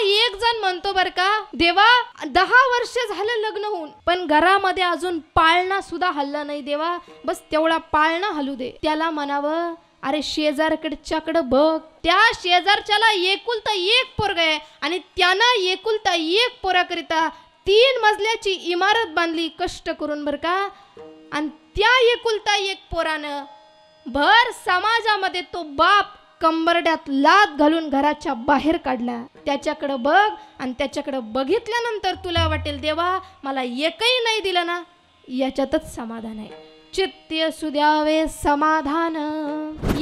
एक जण म्हणतो बर का, देवा 10 वर्ष झालं लग्न होऊन, पण घरामध्ये अजून पाळणा सुद्धा हल्ला नाही देवा, बस तेवढा पाळणा हलू दे. त्याला म्हणावं, अरे शेजारकडच्याकडे बघ, त्या शेजारच्याला एकुलता एक पोरगा आहे आणि त्यानं एकुलता एक पोराकरिता 3 मजल्याची इमारत बांधली कष्ट करून बर का. आणि त्या एकुलता एक पोरानं भर समाजामध्ये तो बाप कंबरड्यात लात घालून घराच्या बाहेर काढला. त्याच्याकडे बघ आणि त्याच्याकडे बघितल्यानंतर तुला वाटेल देवा मला एकही नाही दिलं ना, याच्यातच समाधान आहे. चित्त असू द्यावे समाधान.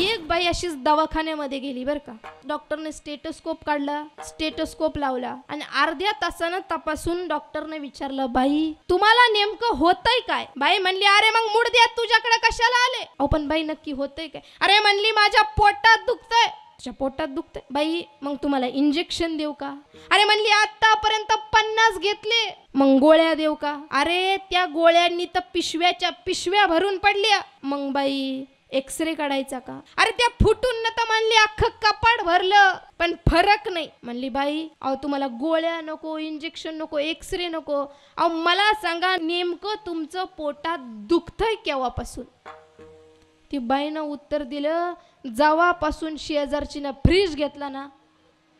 एक बाई अशीच दवाखान्यामध्ये गेली बर का. डॉक्टरने स्टेटोस्कोप काढला, स्टेटोस्कोप लावला आणि अर्ध्या तासानं तपासून डॉक्टरने विचारलं, बाई तुम्हाला नेमकं होतंय काय? बाई म्हणली, अरे मग मुडद्या तुझ्याकडे कशाला आले? अहो पण बाई नक्की होतंय काय? अरे म्हणली, माझ्या पोटात दुखतंय. तुझ्या पोटात दुखतंय? बाई मग तुम्हाला इंजेक्शन देऊ का? अरे म्हणली, आतापर्यंत 50 घेतले, मग गोळ्या देऊ का? अरे त्या गोळ्यांनी तर पिशव्याच्या पिशव्या भरून पडल्या. मग बाई एक्सरे काढायचा का? अरे त्या फुटून न तर म्हणली अख्खं कपाट भरलं, पण फरक नाही. म्हणली, बाई अहो तुम्हाला गोळ्या नको, इंजेक्शन नको, एक्सरे नको, अहो मला सांगा नेमकं तुमचं पोटात दुखतंय केव्हापासून? ती बाईनं उत्तर दिलं, जेव्हापासून शेजारचीनं फ्रीज घेतला ना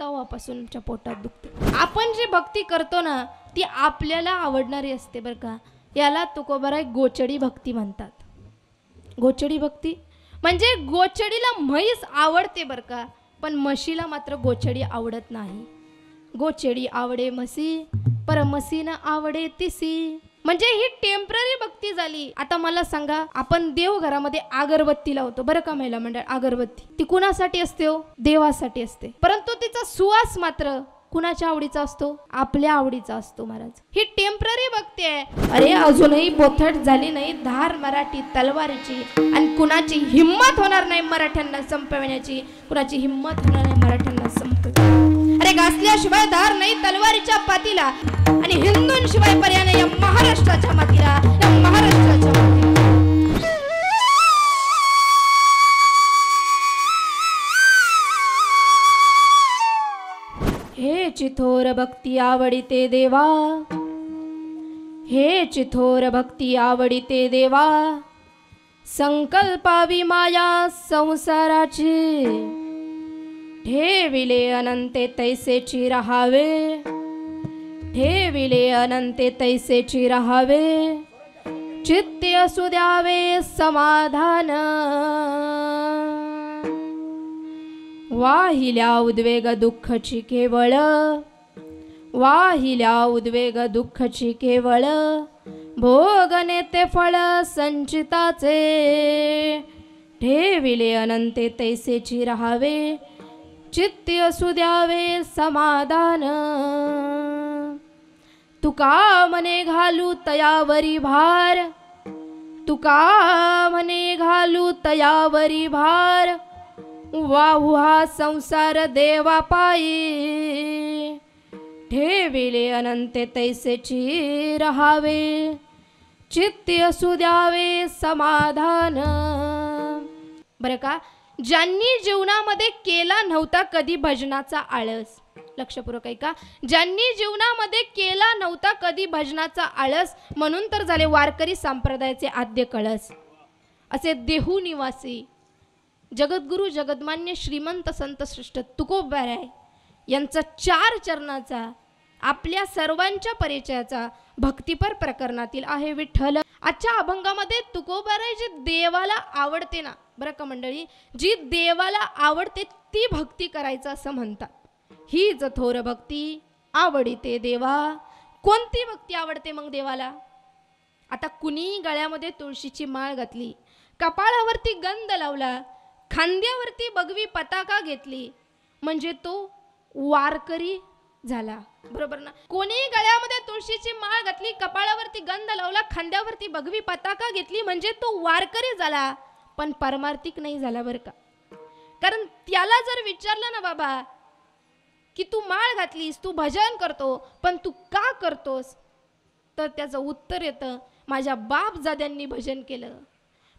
तेव्हापासून तुमच्या पोटात दुखते. आपण जी भक्ती करतो ना ती आपल्याला आवडणारी असते बरं का. याला तुकोबाराय गोचडी भक्ती म्हणतात. गोचडी भक्ती म्हणजे गोचडीला म्हैस आवडते बरं का, पण म्हशीला मात्र गोचडी आवडत नाही. गोचडी आवडे म्हशी, पर म्हशीनं आवडे तिसी. म्हणजे ही टेम्पररी भक्ती झाली. आता मला सांगा, आपण देवघरामध्ये अगरबत्ती लावतो बरं का महिला मंडळ. अगरबत्ती ती कुणासाठी असते हो? देवासाठी असते. परंतु तिचा सुवास मात्र कुणाच्या आवडीचा असतो? आपल्या आवडीचा असतो महाराज. ही टेम्पररी भक्ती आहे. अरे अजूनही बोथट झाली नाही धार मराठी तलवारीची, आणि कुणाची हिम्मत होणार नाही मराठ्यांना संपवण्याची. कुणाची हिम्मत होणार नाही मराठ्यांना संपवण्याची. अरे घासल्याशिवाय धार नाही तलवारीच्या पातीला, आणि हिंदूंशिवाय पर्याय नाही या महाराष्ट्राच्या मातीला, या महाराष्ट्राच्या मातीला. हे चिथोर भक्ती आवडिते देवा, हे चिथोर भक्ती आवडिते देवा, संकल्पावी माया संसाराची, ठेविले अनंते तैसेची राहावे, ठेविले अनंते तैसेची राहावे, चित्ते असू द्यावे समाधान. वाहिल्या उद्वेग दुःखची केवळ, वाहिल्या उद्वेग दुःखची केवळ, भोगने ते फळ संचिताचे, ठेविले अनंते तैसेची राहावे, चित्ते असू द्यावे समाधान. तुका मने घालू तयावरी भार, तुका मने घालू तयावरी भार, वाहू हा संसार देवा पायी, ठेविले अनंते तैसेची राहावे, चित्ते असू द्यावे समाधान. बरं का, ज्यांनी जीवनामध्ये केला नव्हता कधी भजनाचा आळस, लक्षपूर्वक ऐका, ज्यांनी जीवनामध्ये केला नव्हता कधी भजनाचा आळस, म्हणून तर झाले वारकरी संप्रदायाचे आद्य कळस. असे देहू निवासी जगद्गुरु जगदमान्य श्रीमंत संत श्रेष्ठ तुकोबाराय यांचा 4 चरणाचा आपल्या सर्वांच्या परिचयाचा भक्तिपर प्रकरणातील आहे विठ्ठल. आजच्या अभंगामध्ये तुकोबाराय जी देवाला आवडते ना बरं का मंडळी, जी देवाला आवडते ती भक्ती करायचं असं म्हणतात. ही जथोर भक्ती आवडते देवा. कोणती भक्ती आवडते मग देवाला? आता कुणी गळ्यामध्ये तुळशीची माळ घातली, कपाळावरती गंध लावला, खांद्यावरती बगवी पताका घेतली, म्हणजे तो वारकरी झाला, बरोबर ना? कोणी गळ्यामध्ये तुळशीची माळ घातली, कपाळावरती गंध लावला, खांद्यावरती बगवी पताका घेतली, म्हणजे तो वारकरी झाला, पण परमार्थिक नाही झाला बरं का. कारण त्याला जर विचारलं ना बाबा की तू माळ घातलीस, तू भजन करतो, पण तू का करतोस, तर त्याचं उत्तर येतं, माझ्या बापजाद्यांनी भजन केलं,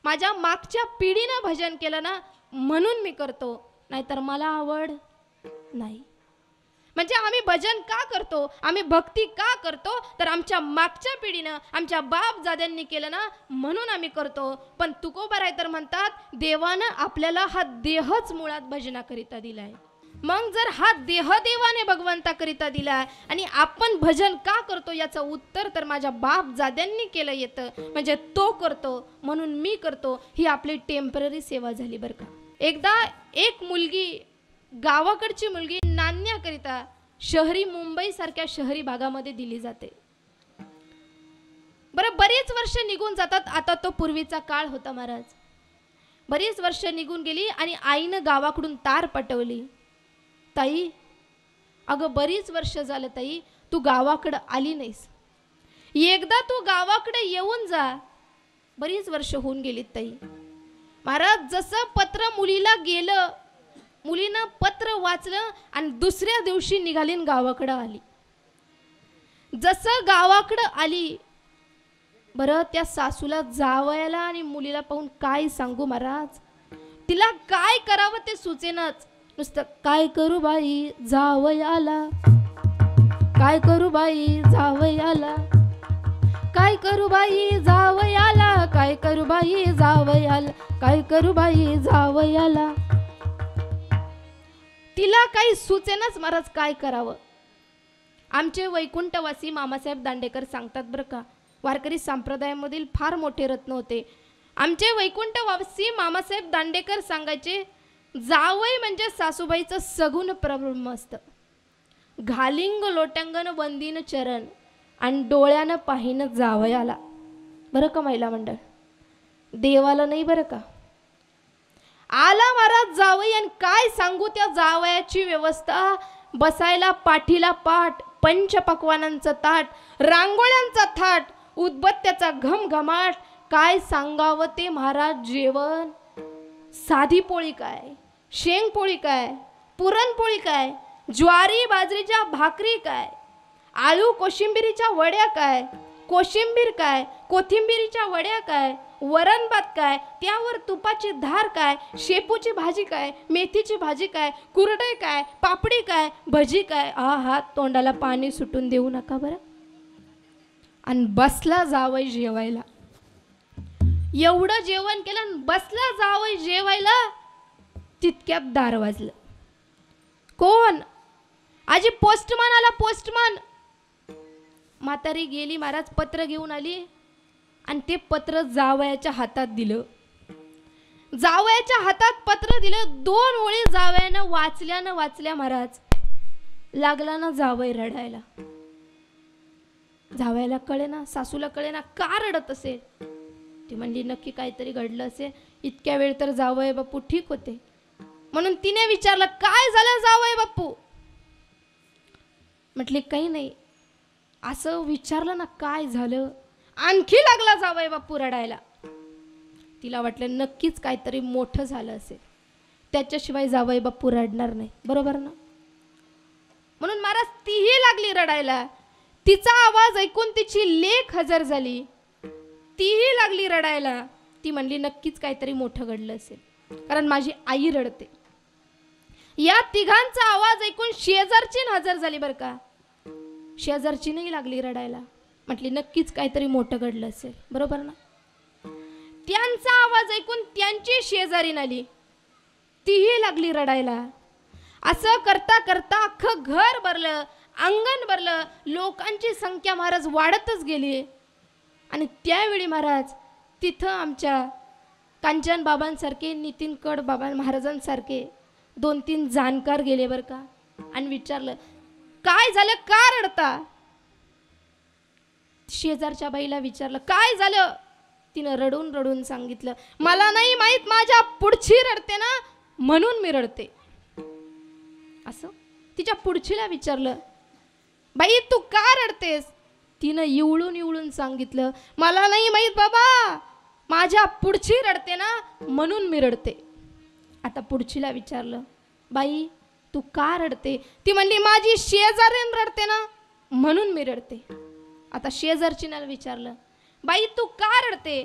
माझ्या मागच्या पिढीनं भजन केलं ना, म्हणून मी करतो, नाहीतर मला आवड नाही. म्हणजे आम्ही भजन का करतो, आम्ही भक्ती का करतो, तर आमच्या मागच्या पिढीनं, आमच्या बाप दाद्यांनी केलं ना, म्हणून आम्ही करतो. पण तुकोबाराय तर म्हणतात देवानं आपल्याला हा देहच मुळात भजनाकरिता दिलाय. मग जर हा देह देवाने भगवंताकरिता दिलाय आणि आपण भजन का करतो याचं उत्तर तर माझ्या बाप दाद्यांनी केलं येतं, म्हणजे तो करतो म्हणून मी करतो. ही आपली टेम्पररी सेवा झाली बरं का. एकदा एक मुलगी, गावाकडची मुलगी नाण्याकरिता शहरी मुंबई सारख्या शहरी भागामध्ये दिली जाते. बरं बरीच वर्ष निघून जातात. आता तो पूर्वीचा काळ होता महाराज. बरीच वर्ष निघून गेली आणि आईनं गावाकडून तार पटवली, ताई अगं बरीच वर्ष झालं ताई तू गावाकडं आली नाहीस, एकदा तू गावाकडे येऊन जा. बरीच वर्ष होऊन गेली ताई. महाराज जसं पत्र मुलीला गेलं, मुलीनं पत्र वाचलं आणि दुसऱ्या दिवशी निघाली गावाकडं आली. जसं गावाकडं आली बरं त्या सासूला जावयाला आणि मुलीला पाहून काय सांगू महाराज, तिला काय करावं ते सुचेनाच. नुसतं काय करू बाई जावयाला, काय करू बाई जावयाला, काय करू बाई जावयाला, काय करू बाई जावयाला, काय करू बाई जावयाला. तिला काही सुचेनाच महाराज काय करावं. आमचे वैकुंठवासी मामासाहेब दांडेकर सांगतात बरं का, वारकरी संप्रदायामधील फार मोठे रत्न होते. आमचे वैकुंठवासी मामासाहेब दांडेकर सांगायचे, जावई म्हणजे सासूबाईचं सगुण प्रब्रह्म असतं. घालिंग लोटंगण वंदीन चरण आणि डोळ्यानं पाहिनं जावयाला. बरं का महिला मंडळ, देवाला नाही बरं का. आला महाराज जावई आणि काय सांगू त्या जावयाची व्यवस्था, बसायला पाठीला पाठ, पंचपक्वानांचं ताट, रांगोळ्यांचा थाट, उदबत्त्याचा घमघमाट. काय सांगावं ते महाराज जेवण. साधी पोळी काय, शेंगपोळी काय, पुरणपोळी काय, ज्वारी बाजरीच्या भाकरी काय, आळू कोशिंबिरीच्या वड्या काय, कोशिंबीर काय, कोथिंबिरीच्या वड्या काय, वरण भात काय, त्यावर तुपाची धार काय, शेपूची भाजी काय, मेथीची भाजी काय, कुरडई काय, पापडी काय, भजी काय. हा तोंडाला पाणी सुटून देऊ नका बरं. आणि बसला जावई जेवायला. एवढं जेवण केलं आणि बसला जावई जेवायला, तितक्यात दार वाजलं. कोण? आजी पोस्टमन आला, पोस्टमन. म्हातारी गेली महाराज, पत्र घेऊन आली आणि ते पत्र जावयाच्या हातात दिलं. जावयाच्या हातात पत्र दिलं. 2 ओळी जावयानं वाचल्या महाराज, लागला ना जावई रडायला. जावयाला कळे ना, सासूला कळे ना का रडत असेल. ती म्हणली नक्की काहीतरी घडलं असेल. इतक्या वेळ तर जावई बापू ठीक होते. म्हणून तिने विचारलं, काय झालं जावई बापू. म्हटले काही नाही. असं विचारलं ना काय झालं, आणखी लागला जावई बापू रडायला. तिला वाटलं नक्कीच काहीतरी मोठं झालं असेल, त्याच्याशिवाय जावई बापू रडणार नाही, बरोबर ना. म्हणून महाराज तीही लागली रडायला. तिचा आवाज ऐकून तिची लेक हजर झाली, तीही लागली रडायला. ती म्हणली नक्कीच काहीतरी मोठं घडलं असेल, कारण माझी आई रडते. या तिघांचा आवाज ऐकून शेजारची हजर झाली बरं का. शेजारची नाही लागली रडायला. म्हटली नक्कीच काहीतरी मोठं घडलं असेल, बरोबर ना. त्यांचा आवाज ऐकून त्यांची शेजारी आली, तीही लागली रडायला. असं करता करता अख्खं घर भरलं, अंगण भरलं. लोकांची संख्या महाराज वाढतच गेली. आणि त्यावेळी महाराज तिथं आमच्या कांचन बाबांसारखे, नितीन कड बाबा महाराजांसारखे 2-3 जाणकार गेले बरं का. आणि विचारलं काय झालं, का रडता. शेजारच्या बाईला विचारलं काय झालं. तिनं रडून रडून सांगितलं, मला नाही माहित, माझ्या पुढची रडते ना म्हणून मी रडते. असं तिच्या पुढचीला विचारलं, बाई तू का रडतेस. तिनं इवळून इवळून सांगितलं, मला नाही माहित बाबा, माझ्या पुढची रडते ना म्हणून मी रडते. आता पुढचीला विचारलं, बाई तू का रडते. ती म्हणली माझी शेजारीण रडते ना म्हणून मी रडते. आता शेजारचीला विचारलं, बाई तू का रडते.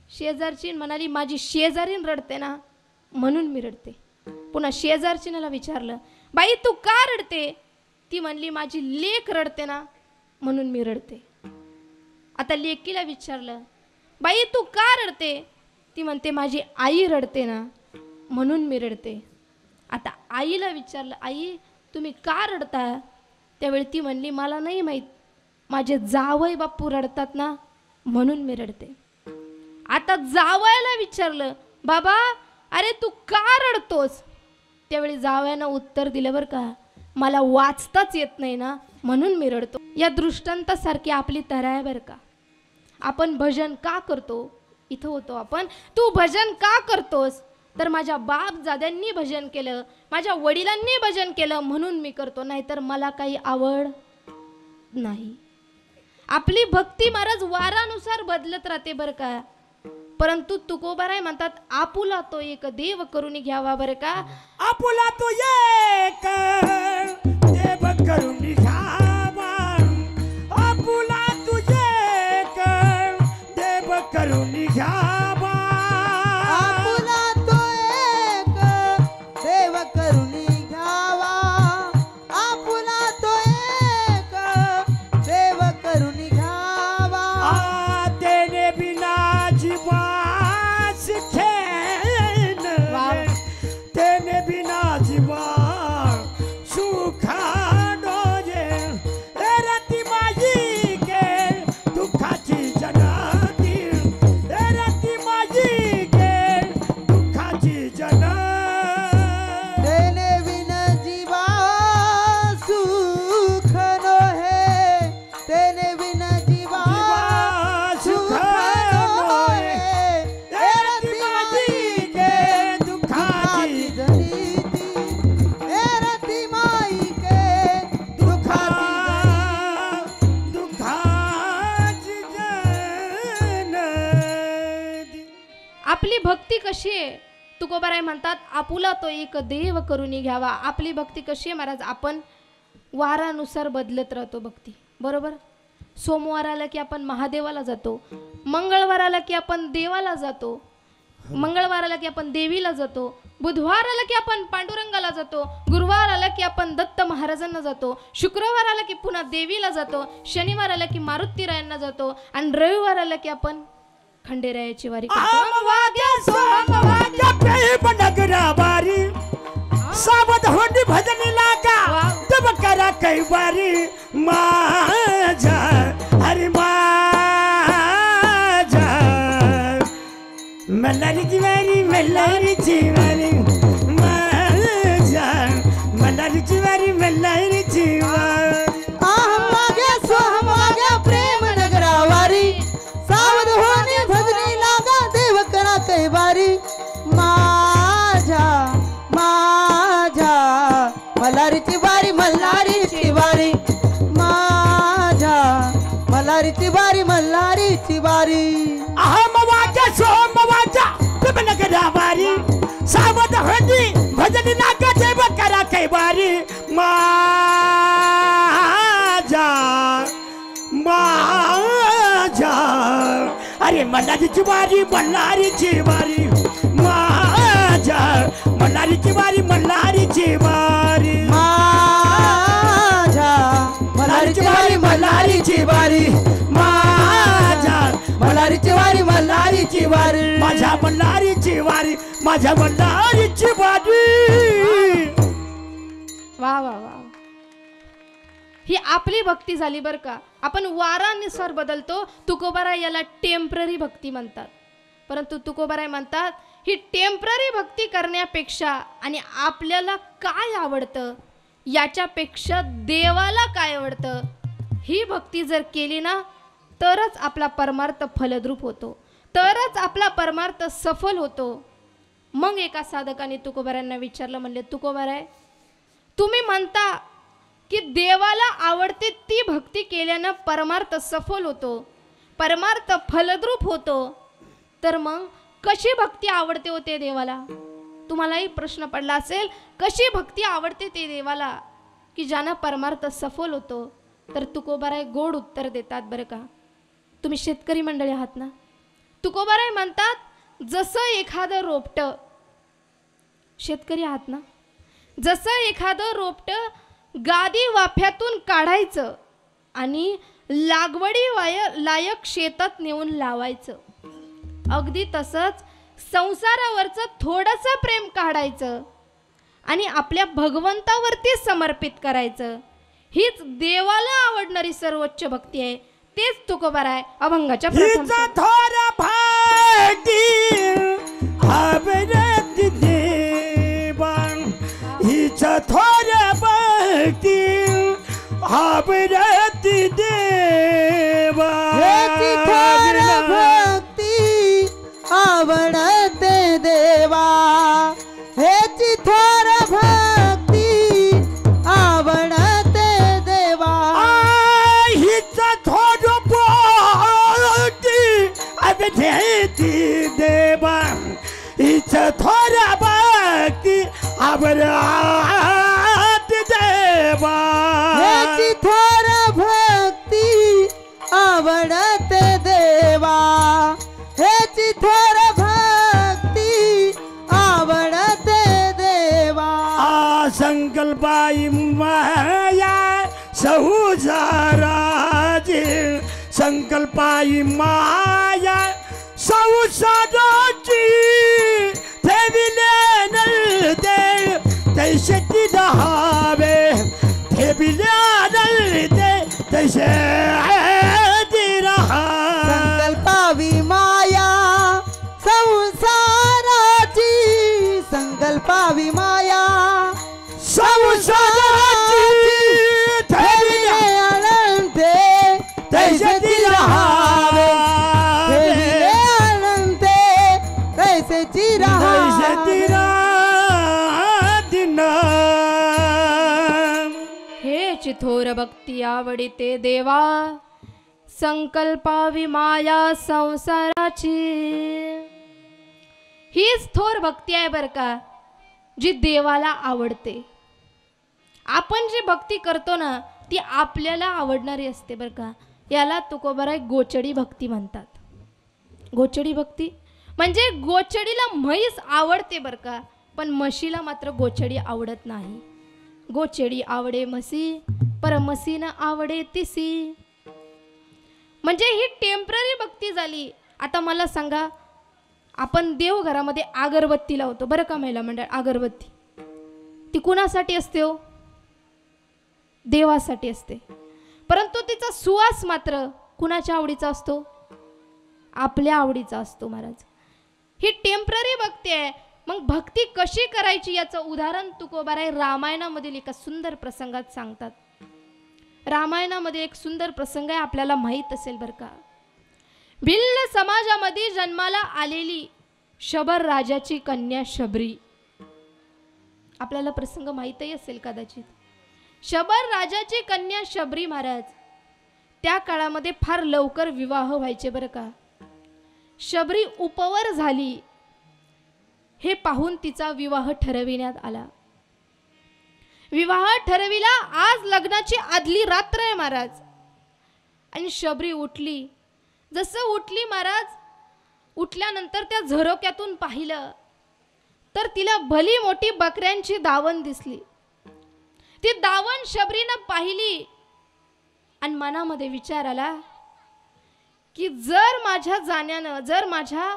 शेजारची म्हणाली माझी शेजारीण रडते ना म्हणून मी रडते. पुन्हा शेजारचीला विचारलं, बाई तू का रडते. ती म्हणली माझी लेक रडते ना म्हणून मी रडते. आता लेकीला विचारलं, बाई तू का रडते? ती म्हणते माझी आई रडते ना म्हणून मी रडते. आता आईला विचारलं, आई तुम्ही का रडता? त्यावेळी ती म्हणली मला नाही माहीत, माझे जावई बापू रडतात ना म्हणून मी रडते. आता जावयाला विचारलं, बाबा अरे तू का रडतोस? त्यावेळी जावयानं उत्तर दिलं बरं का, मला वाचताच येत नाही ना म्हणून मी रडतो. या दृष्टांतासारखी आपली तऱ्हा आहे बरं का. आपण भजन का करतो? इथं होतो आपण. तू भजन का करतोस? तर माझ्या बापजाद्यांनी भजन केलं, माझ्या वडिलांनी भजन केलं म्हणून मी करतो, नाहीतर मला काही आवड नाही. आपली भक्ती महाराज वारानुसार बदलत राहते बरं का. परंतु तुकोबाराय म्हणतात आपुला तो एक देव करून घ्यावा बरं का. आपुला तो एक देव करून घ्यावा, आपुला तू एक देव करून घ्यावा, आपुला तो एक देव करून घ्यावा, आपुला तो एक देव करून घ्यावा. तेने बिना जीवास खेन, तेने बिना जीवा सुखानो जे रती माझी के दुःखाची जनाती, रती माझी के दुःखाची जना. तेने बिन जीवा सुख नो है, तेने बिन जीवा सुख नो है, रती माझी के दुःखाची जनीती, रती माई के दुःखाची जनाती. आपली भक्ती कशी आहे? तुकोबाराय म्हणतात आपुला तो एक देव करून घ्यावा. आपली भक्ती कशी आहे महाराज? आपण वारानुसार बदलत राहतो भक्ती, बरोबर. सोमवार आला की आपण महादेवाला जातो, मंगळवार आला की आपण देवाला जातो, मंगळवार आला की आपण देवीला जातो, बुधवार आला की आपण पांडुरंगाला जातो, गुरुवार आला की आपण दत्त महाराजांना जातो, शुक्रवार आला की पुन्हा देवीला जातो, शनिवार आला की मारुतीरायांना जातो, आणि रविवार आला की आपण खंडेरायाची वारी करतो. नगराबारी सावध होंडी भजनी लागा तब करा कई बारी माझा हरी माझा मल्हारी जिवारी मल्हारी जिवारी माझा मल्हारी जिवारी मल्हारी जिवारी. मागे सोहम मागे प्रेम नगरावारी सावध होणे भजनी लागा देव करा कैवारी. माझ्या माझ्या मल्हारीची वारी मल्हारीची वारी, माझ्या मल्हारीची वारी मल्हारीची वारी. अहम वाचा सोम वाचा तुम नगराबारी सावध होंडी भजनी लागा देव करा कई बारी माझा माझा. अरे मल्हारीची वारी मल्हारीची वारी माझा मल्हारीची वारी मल्हारीची वारी. माझ्या मल्हारीची वारी मल्हारीची वारी, माझा मल्हारीची वारी मल्हारीची वारी. माझ्या मल्हारीची वारी माझ्या मल्हारीची वारी. वा वा वा, ही आपली भक्ती झाली बरं का. आपण वारानुसार बदलतो. तुकोबाराय याला टेम्पररी भक्ती म्हणतात. परंतु तुकोबाराय म्हणतात ही टेम्पररी भक्ती करण्यापेक्षा आणि आपल्याला काय आवडतं याच्यापेक्षा देवाला काय आवडतं ही भक्ती जर केली ना तरच आपला परमार्थ फलद्रूप होतो, तरच आपला परमार्थ सफल होतो. मग एका साधकाने तुकोबारायांना विचारलं, म्हणले तुकोबाराय तुम्ही म्हणता की देवाला आवडते ती भक्ती केल्यानं परमार्थ सफल होतो, परमार्थ फलद्रूप होतो, तर मग कशी भक्ती आवडते होते देवाला? तुम्हालाही प्रश्न पडला असेल कशी भक्ती आवडते ते देवाला की ज्यानं परमार्थ सफल होतो. तर तुकोबाराय गोड उत्तर देतात बरं का. तुम्ही शेतकरी मंडळी आहात ना. तुकोबाराय म्हणतात जसं एखादं रोपटं, शेतकरी आहात ना, जसं एखादं रोपटं गादी वाफ्यातून काढायचं आणि लागवडी लायक शेतात नेऊन लावायचं. अगदी तसंच संसारावरचं थोडंसं प्रेम काढायचं आणि आपल्या भगवंतावरती समर्पित करायचं. हीच देवाला आवडणारी सर्वोच्च भक्ती आहे. तेच तुकोबार आहे अभंगाच्या प्रथम हिचा थोर भाटी आवडत देवा, हिचा थोर भक्ती आवडत देवा. हेची थोर भक्ती आवडते देवा, हेची थोर भक्ती आवडते देवा. हिचा थोर भक्ती आवडत देवा, हिचा थोर भक्ती आवडत देवा. हेची थोर भक्ती आवडते देवा, हेची थोर भक्ती आवडते देवा. संकल्पाई माया संसाराची, संकल्पाई माया संसाराची, ठेविले नलते तैसे रहावे, ठेविले नलते तैसे रहावे. संकल्पावी माया संसाराची, संकल्पावी माया संसाराची, ठेविले अनंते तैसे रहावे, ठेविले अनंते तैसे रहावे. हे चिथोर भक्ती आवडते देवा, संकल्पावी माया संसाराची. हीच थोर भक्ती आहे बर का, जी देवाला आवडते. आपण जी भक्ती करतो ना ती आपल्याला आवडणारी असते बर का. याला तुकोबाराय गोचडी भक्ती म्हणतात. गोचडी भक्ती म्हणजे गोचडीला म्हैस आवडते बर का, पण म्हशीला मात्र गोचडी आवडत नाही. गोचडी आवडे म्हशी, पर म्हशीनं आवडे तिसी. म्हणजे ही टेम्पररी भक्ती झाली. आता मला सांगा, आपण देवघरामध्ये अगरबत्ती लावतो बरं का महिला मंडळ. अगरबत्ती ती कुणासाठी असते हो? देवासाठी असते. परंतु तिचा सुवास मात्र कुणाच्या आवडीचा असतो? आपल्या आवडीचा असतो महाराज. ही टेम्पररी भक्ती आहे. मग भक्ती कशी करायची याचं उदाहरण तुकोबाराय रामायणामधील एका सुंदर प्रसंगात सांगतात. रामायणामध्ये एक सुंदर प्रसंग आहे, आपल्याला माहीत असेल बर का. भिल्ल समाजामध्ये जन्माला आलेली शबर राजाची कन्या शबरी. आपल्याला प्रसंग माहीतही असेल कदाचित. शबर राजाची कन्या शबरी महाराज, त्या काळामध्ये फार लवकर विवाह व्हायचे बरं का. शबरी उपवर झाली हे पाहून तिचा विवाह ठरविण्यात आला. विवाह ठरविला. आज लग्नाची आदली रात्र आहे महाराज. आणि शबरी उठली. जसं उठली महाराज, उठल्यानंतर त्या झरोक्यातून पाहिलं तर तिला भली मोठी बकऱ्यांची दावण दिसली. ती दावण शबरीनं पाहिली आणि मनामध्ये विचार आला की जर माझ्या जाण्यानं, जर माझ्या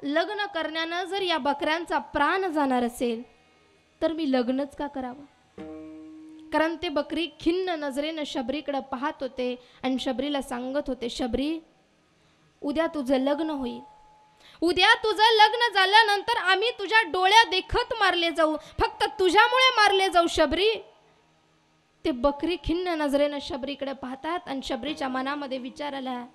लग्न करण्यानं जर या बकऱ्यांचा प्राण जाणार असेल तर मी लग्नच का करावं. कारण ते बकरी खिन्न नजरेनं शबरीकडे पाहत होते आणि शबरीला सांगत होते, शबरी उद्या तुझं लग्न होईल. उद्या तुझं लग्न झाल्यानंतर आम्ही तुझ्या डोळ्या देखत मारले जाऊ, फक्त तुझ्यामुळे मारले जाऊ शबरी. ते बकरी खिन्न नजरेनं शबरीकडे पाहतात आणि शबरीच्या मनामध्ये विचार आला,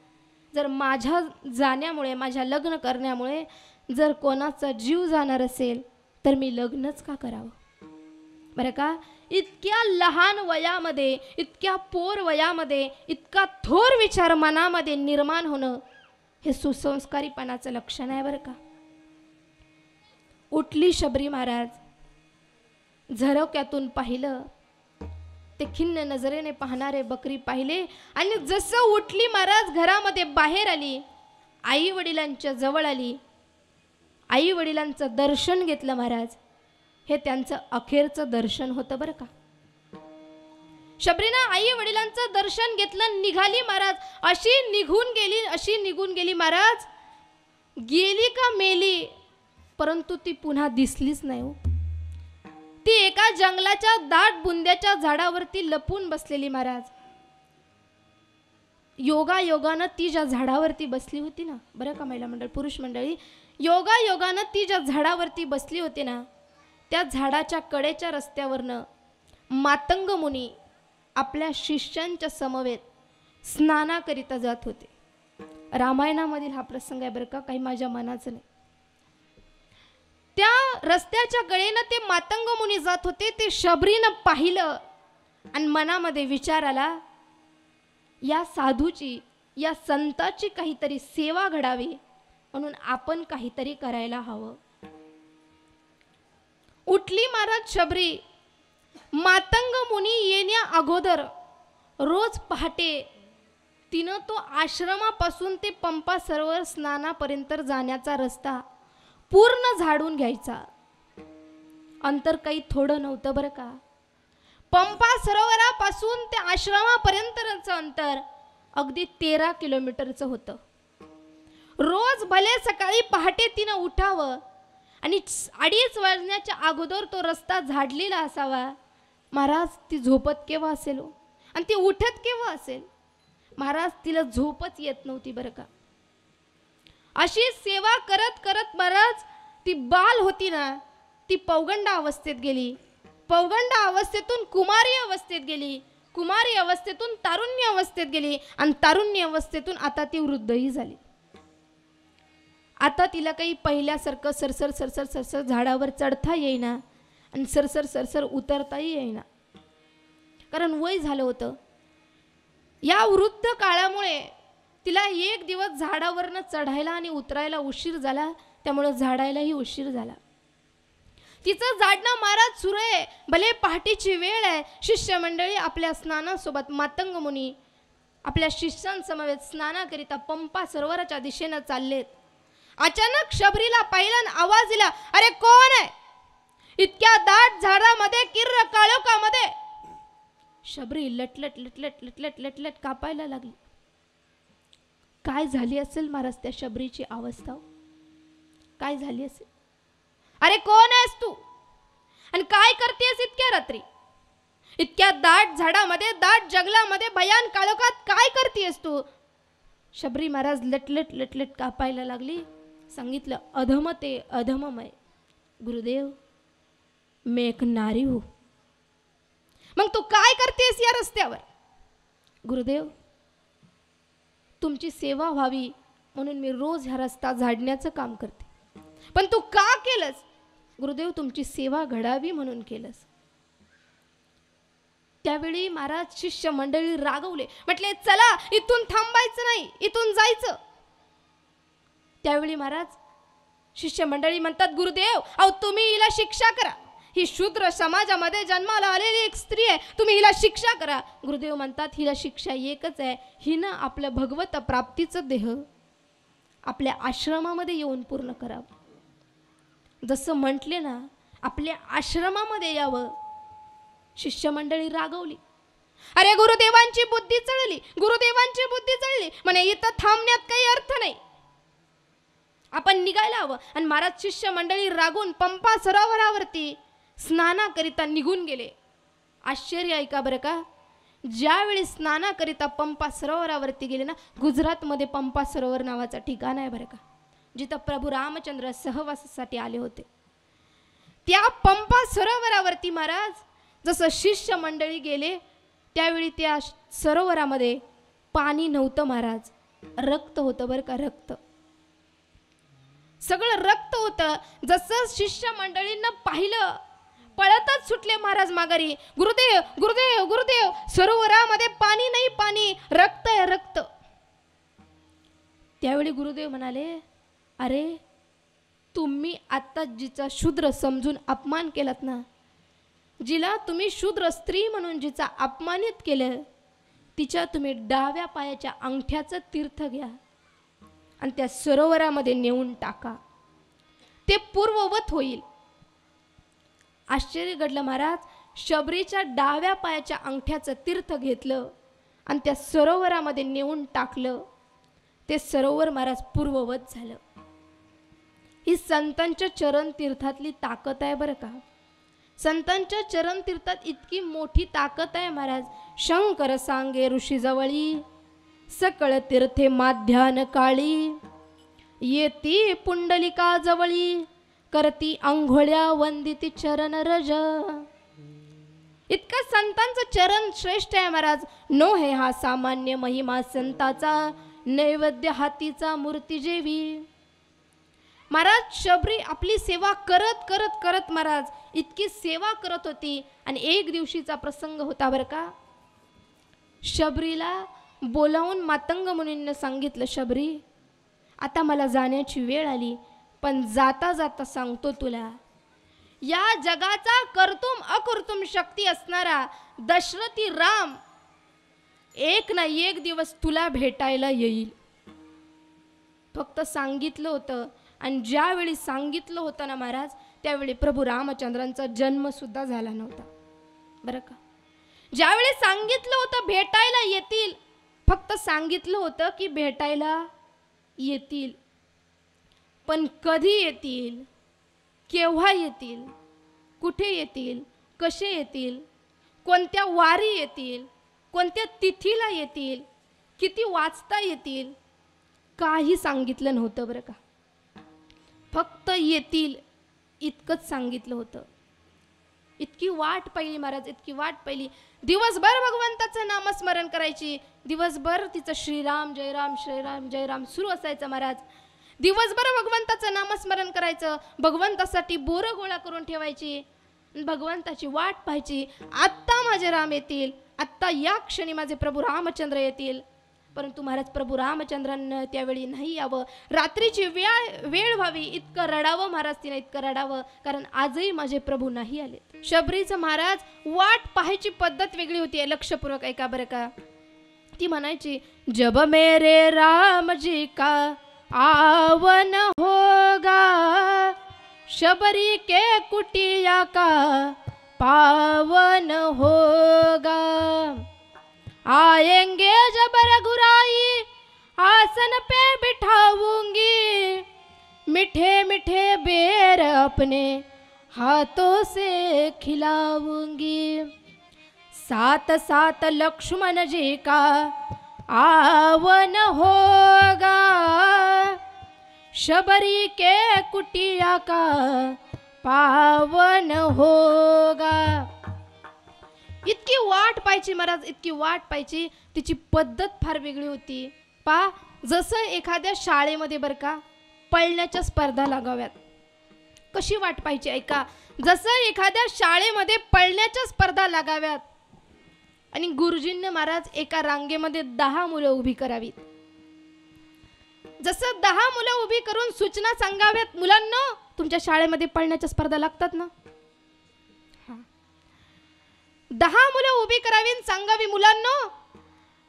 जर माझ्या जाण्यामुळे, माझ्या लग्न करण्यामुळे जर कोणाचा जीव जाणार असेल तर मी लग्नच का करावं. बरं का, इतक्या लहान वयामध्ये, इतक्या पोर वयामध्ये इतका थोर विचार मनामध्ये निर्माण होणं हे सुसंस्कारीपणाचं लक्षण आहे बरं का. उठली शबरी महाराज, झरोक्यातून पाहिलं, ते खिन्न नजरेने पाहणारे बकरी पाहिले आणि जसं उठली महाराज घरामध्ये बाहेर आली, आई वडिलांच्या जवळ आली, आई वडिलांचं दर्शन घेतलं महाराज. हे त्यांचं अखेरचं दर्शन होतं बरं का. शबरीनं आई वडिलांचं दर्शन घेतलं, निघाली महाराज. अशी निघून गेली महाराज. गेली का मेली, परंतु ती पुन्हा दिसलीच नाही हो. ती एका जंगलाच्या दाट बुंद्याच्या झाडावरती लपून बसलेली महाराज. योगानं ती ज्या झाडावरती बसली होती ना, बरं का महिला मंडळ, पुरुष मंडळी, योगानं ती ज्या झाडावरती बसली होती ना, त्या झाडाच्या कडेच्या रस्त्यावरनं मातंग मुनी आपल्या शिष्यांच्या समवेत स्नानाकरिता जात होते. रामायणामधील हा प्रसंग आहे बरं का, काही माझ्या मनाचं नाही. त्या रस्त्याच्या कडेनं ते मातंग मुनी जात होते. ते शबरीनं पाहिलं आणि मनामध्ये विचार आला, या साधूची, या संताची काहीतरी सेवा घडावी, म्हणून आपण काहीतरी करायला हवं. उठली महाराज शबरी. मातंग मुनी येण्या अगोदर रोज पहाटे तिनं तो आश्रमापासून ते पंपा सरोवर स्नानापर्यंत जाण्याचा रस्ता पूर्ण झाडून घ्यायचा. अंतर काही थोडं नव्हतं बरं का. पंपा सरोवरापासून ते आश्रमापर्यंतचं अंतर अगदी 13 किलोमीटरचं होतं. रोज भले सकाळी पहाटे तिनं उठावं आणि 2:30 वाजण्याच्या अगोदर तो रस्ता झाडलेला असावा. महाराज ती झोपत केव्हा असेल हो, आणि ती उठत केव्हा असेल. महाराज तिला झोपच येत नव्हती बरं का. अशी सेवा करत करत महाराज ती बाल होती ना, ती पौगंड अवस्थेत गेली. पौगंड अवस्थेतून कुमारी अवस्थेत गेली. कुमारी अवस्थेतून तारुण्य अवस्थेत गेली. आणि तारुण्य अवस्थेतून आता ती वृद्धही झाली. आता तिला काही पहिल्यासारखं सरसर सरसर सरसर झाडावर चढता येईना आणि सरसर सरसर उतरताही येईना, कारण वय झालं होतं. या वृद्ध काळामुळे तिला एक दिवस झाडावरनं चढायला आणि उतरायला उशीर झाला, त्यामुळे झाडायलाही उशीर झाला. तिचं झाडणं महाराज सुरू आहे. भले पहाटेची वेळ आहे. शिष्यमंडळी आपल्या स्नानासोबत मातंग मुनी आपल्या शिष्यांसमवेत स्नानाकरिता पंपा सरोवराच्या दिशेनं चाललेत. अचानक शबरीला पहिला आवाज दिला, अरे कोण आहे इतक्या दाट झाडामध्ये, किर्र काळोखामध्ये? शबरी लटलट लटलट लटलट लटलट कापायला लागली. काय झाली असेल महाराज त्या शबरीची अवस्था, काय झाली असेल? अरे कोण आहेस तू आणि काय करतेस इतक्या रात्री, इतक्या दाट झाडामध्ये, दाट जंगलामध्ये, भयान काळोखात काय करतेस तू? शबरी महाराज लटलट लटलट कापायला लागली. सांगितलं, अधम ते अधममय गुरुदेव, मी एक नारी हूं. मग तू काय करतेस या रस्त्यावर? गुरुदेव, तुमची सेवा व्हावी म्हणून मी रोज हा रस्ता झाडण्याचं काम करते. पण तू का केलंस? गुरुदेव, तुमची सेवा घडावी म्हणून केलंस. त्यावेळी महाराज शिष्य मंडळी रागवले, म्हटले चला इथून थांबायचं नाही, इथून जायचं. त्यावेळी महाराज शिष्य मंडळी म्हणतात, गुरुदेव अहो तुम्ही हिला शिक्षा करा. ही शूद्र समाजामध्ये जन्माला आलेली एक स्त्री आहे, तुम्ही हिला शिक्षा करा. गुरुदेव म्हणतात, हिला शिक्षा एकच आहे, हिनं आपलं भगवत प्राप्तीचं देह आपल्या आश्रमामध्ये येऊन पूर्ण करावं. जसं म्हटले ना, आपल्या आश्रमामध्ये यावं. शिष्यमंडळी रागवली. अरे गुरुदेवांची बुद्धी चढली, गुरुदेवांची बुद्धी चढली, म्हणे इथं थांबण्यात काही अर्थ नाही, आपण निघायला हवं. आणि महाराज शिष्यमंडळी रागून पंपा सरोवरावरती स्नानाकरिता निघून गेले. आश्चर्य ऐका बरं का, ज्यावेळी स्नानाकरिता पंपा सरोवरावरती गेले ना, गुजरातमध्ये पंपा सरोवर नावाचं ठिकाण आहे बरं का, जिथं प्रभू रामचंद्र सहवासासाठी आले होते. त्या पंपा सरोवरावरती महाराज जसं शिष्य मंडळी गेले, त्यावेळी त्या सरोवरामध्ये पाणी नव्हतं महाराज, रक्त होतं बरं का, रक्त, सगळं रक्त होतं. जसं शिष्य मंडळींना पाहिलं, पळतच सुटले महाराज माघारी. गुरुदेव गुरुदेव गुरुदेव, सरोवरामध्ये पाणी नाही, पाणी, रक्त आहे, रक्त. त्यावेळी गुरुदेव म्हणाले, अरे तुम्ही आता जिचा शूद्र समजून अपमान केलात ना, जिला तुम्ही शूद्र स्त्री म्हणून जिचा अपमानित केलं, तिच्या तुम्ही डाव्या पायाच्या अंगठ्याचं तीर्थ घ्या आणि त्या सरोवरामध्ये नेऊन टाका, ते पूर्ववत होईल. आश्चर्य घडलं महाराज. शबरीच्या डाव्या पायाच्या अंगठ्याचं तीर्थ घेतलं आणि त्या सरोवरामध्ये नेऊन टाकलं. ते सरोवर महाराज पूर्ववत झालं. ही संतांच्या चरण तीर्थातली ताकद आहे बरं का. संतांच्या चरण तीर्थात इतकी मोठी ताकद आहे महाराज. शंकर सांगे ऋषी जवळी, सकळ तीर्थे माध्यान काळी, येती पुंडलिका जवळी, करती अंघोळ्या वंदिती चरण रज. इतका संतांचं चरण श्रेष्ठ आहे महाराज. नो हे हा सामान्य महिमा संताचा, नैवेद्य हातीचा मूर्ती जेवी. महाराज शबरी आपली सेवा करत करत करत महाराज इतकी सेवा करत होती. आणि एक दिवशीचा प्रसंग होता बरं का. शबरीला बोलावून मातंग मुनींनी सांगितलं, शबरी आता मला जाण्याची वेळ आली, पण जाता जाता सांगतो तुला, या जगाचा कर्तुम अकर्तुम शक्ती असणारा दशरथी राम एक ना एक दिवस तुला भेटायला येईल. फक्त सांगितलं होतं. आणि ज्यावेळी सांगितलं होतं ना महाराज, त्यावेळी प्रभू रामचंद्रांचा जन्म सुद्धा झाला नव्हता बरं का. ज्यावेळी सांगितलं होतं भेटायला येतील, फक्त सांगितलं होतं की भेटायला येतील, पण कधी येतील, केव्हा येतील, कुठे येतील, कसे येतील, कोणत्या वारी येतील, कोणत्या तिथीला येतील, किती वाजता येतील, काही सांगितलं नव्हतं बरं का. फक्त येतील इतकंच सांगितलं होतं. इतकी वाट पाहिली महाराज, इतकी वाट पाहिली. दिवसभर भगवंताचं नामस्मरण करायची, दिवसभर तिचं श्रीराम जयराम श्रीराम जयराम सुरू असायचं महाराज. दिवसभर भगवंताचं नामस्मरण करायचं, भगवंतासाठी बोरं गोळा करून ठेवायची, भगवंताची वाट पाहायची. आत्ता माझे राम येतील, आत्ता या क्षणी माझे प्रभू रामचंद्र येतील. परंतु महाराज प्रभू रामचंद्रांना त्यावेळी नाही यावं, रात्रीची वेळ व्हावी इतकं रडावं महाराज तिने, इतकं रडावं, कारण आजही माझे प्रभू नाही आले. शबरीचं महाराज वाट पाहायची पद्धत वेगळी होती. लक्षपूर्वक ऐका बरं का. ती म्हणायची, जब मेरे राम जी का आवन होगा, शबरी के कुटिया का पावन होगा, आएंगे जब रघुराई आसन पे बिठाऊंगी, मीठे मीठे बेर अपने हाथों से खिलाऊंगी, साथ साथ लक्ष्मण जी का आवन होगा, शबरी के कुटिया का पावन होगा. इतकी वाट पाहायची महाराज, इतकी वाट पाहायची. तिची पद्धत फार वेगळी होती. जसं एखाद्या शाळेमध्ये बरं का पळण्याच्या स्पर्धा लागाव्यात, कशी वाट पाहायची ऐका. जसं एखाद्या शाळेमध्ये पळण्याच्या स्पर्धा लागाव्यात आणि गुरुजींनी महाराज एका रांगेमध्ये 10 मुलं उभी करावीत. जसं 10 मुलं उभी करून सूचना सांगाव्यात, मुलांना तुमच्या शाळेमध्ये पळण्याच्या स्पर्धा लागतात ना, 10 मुलं उभी करावी, सांगावी, मुलांनो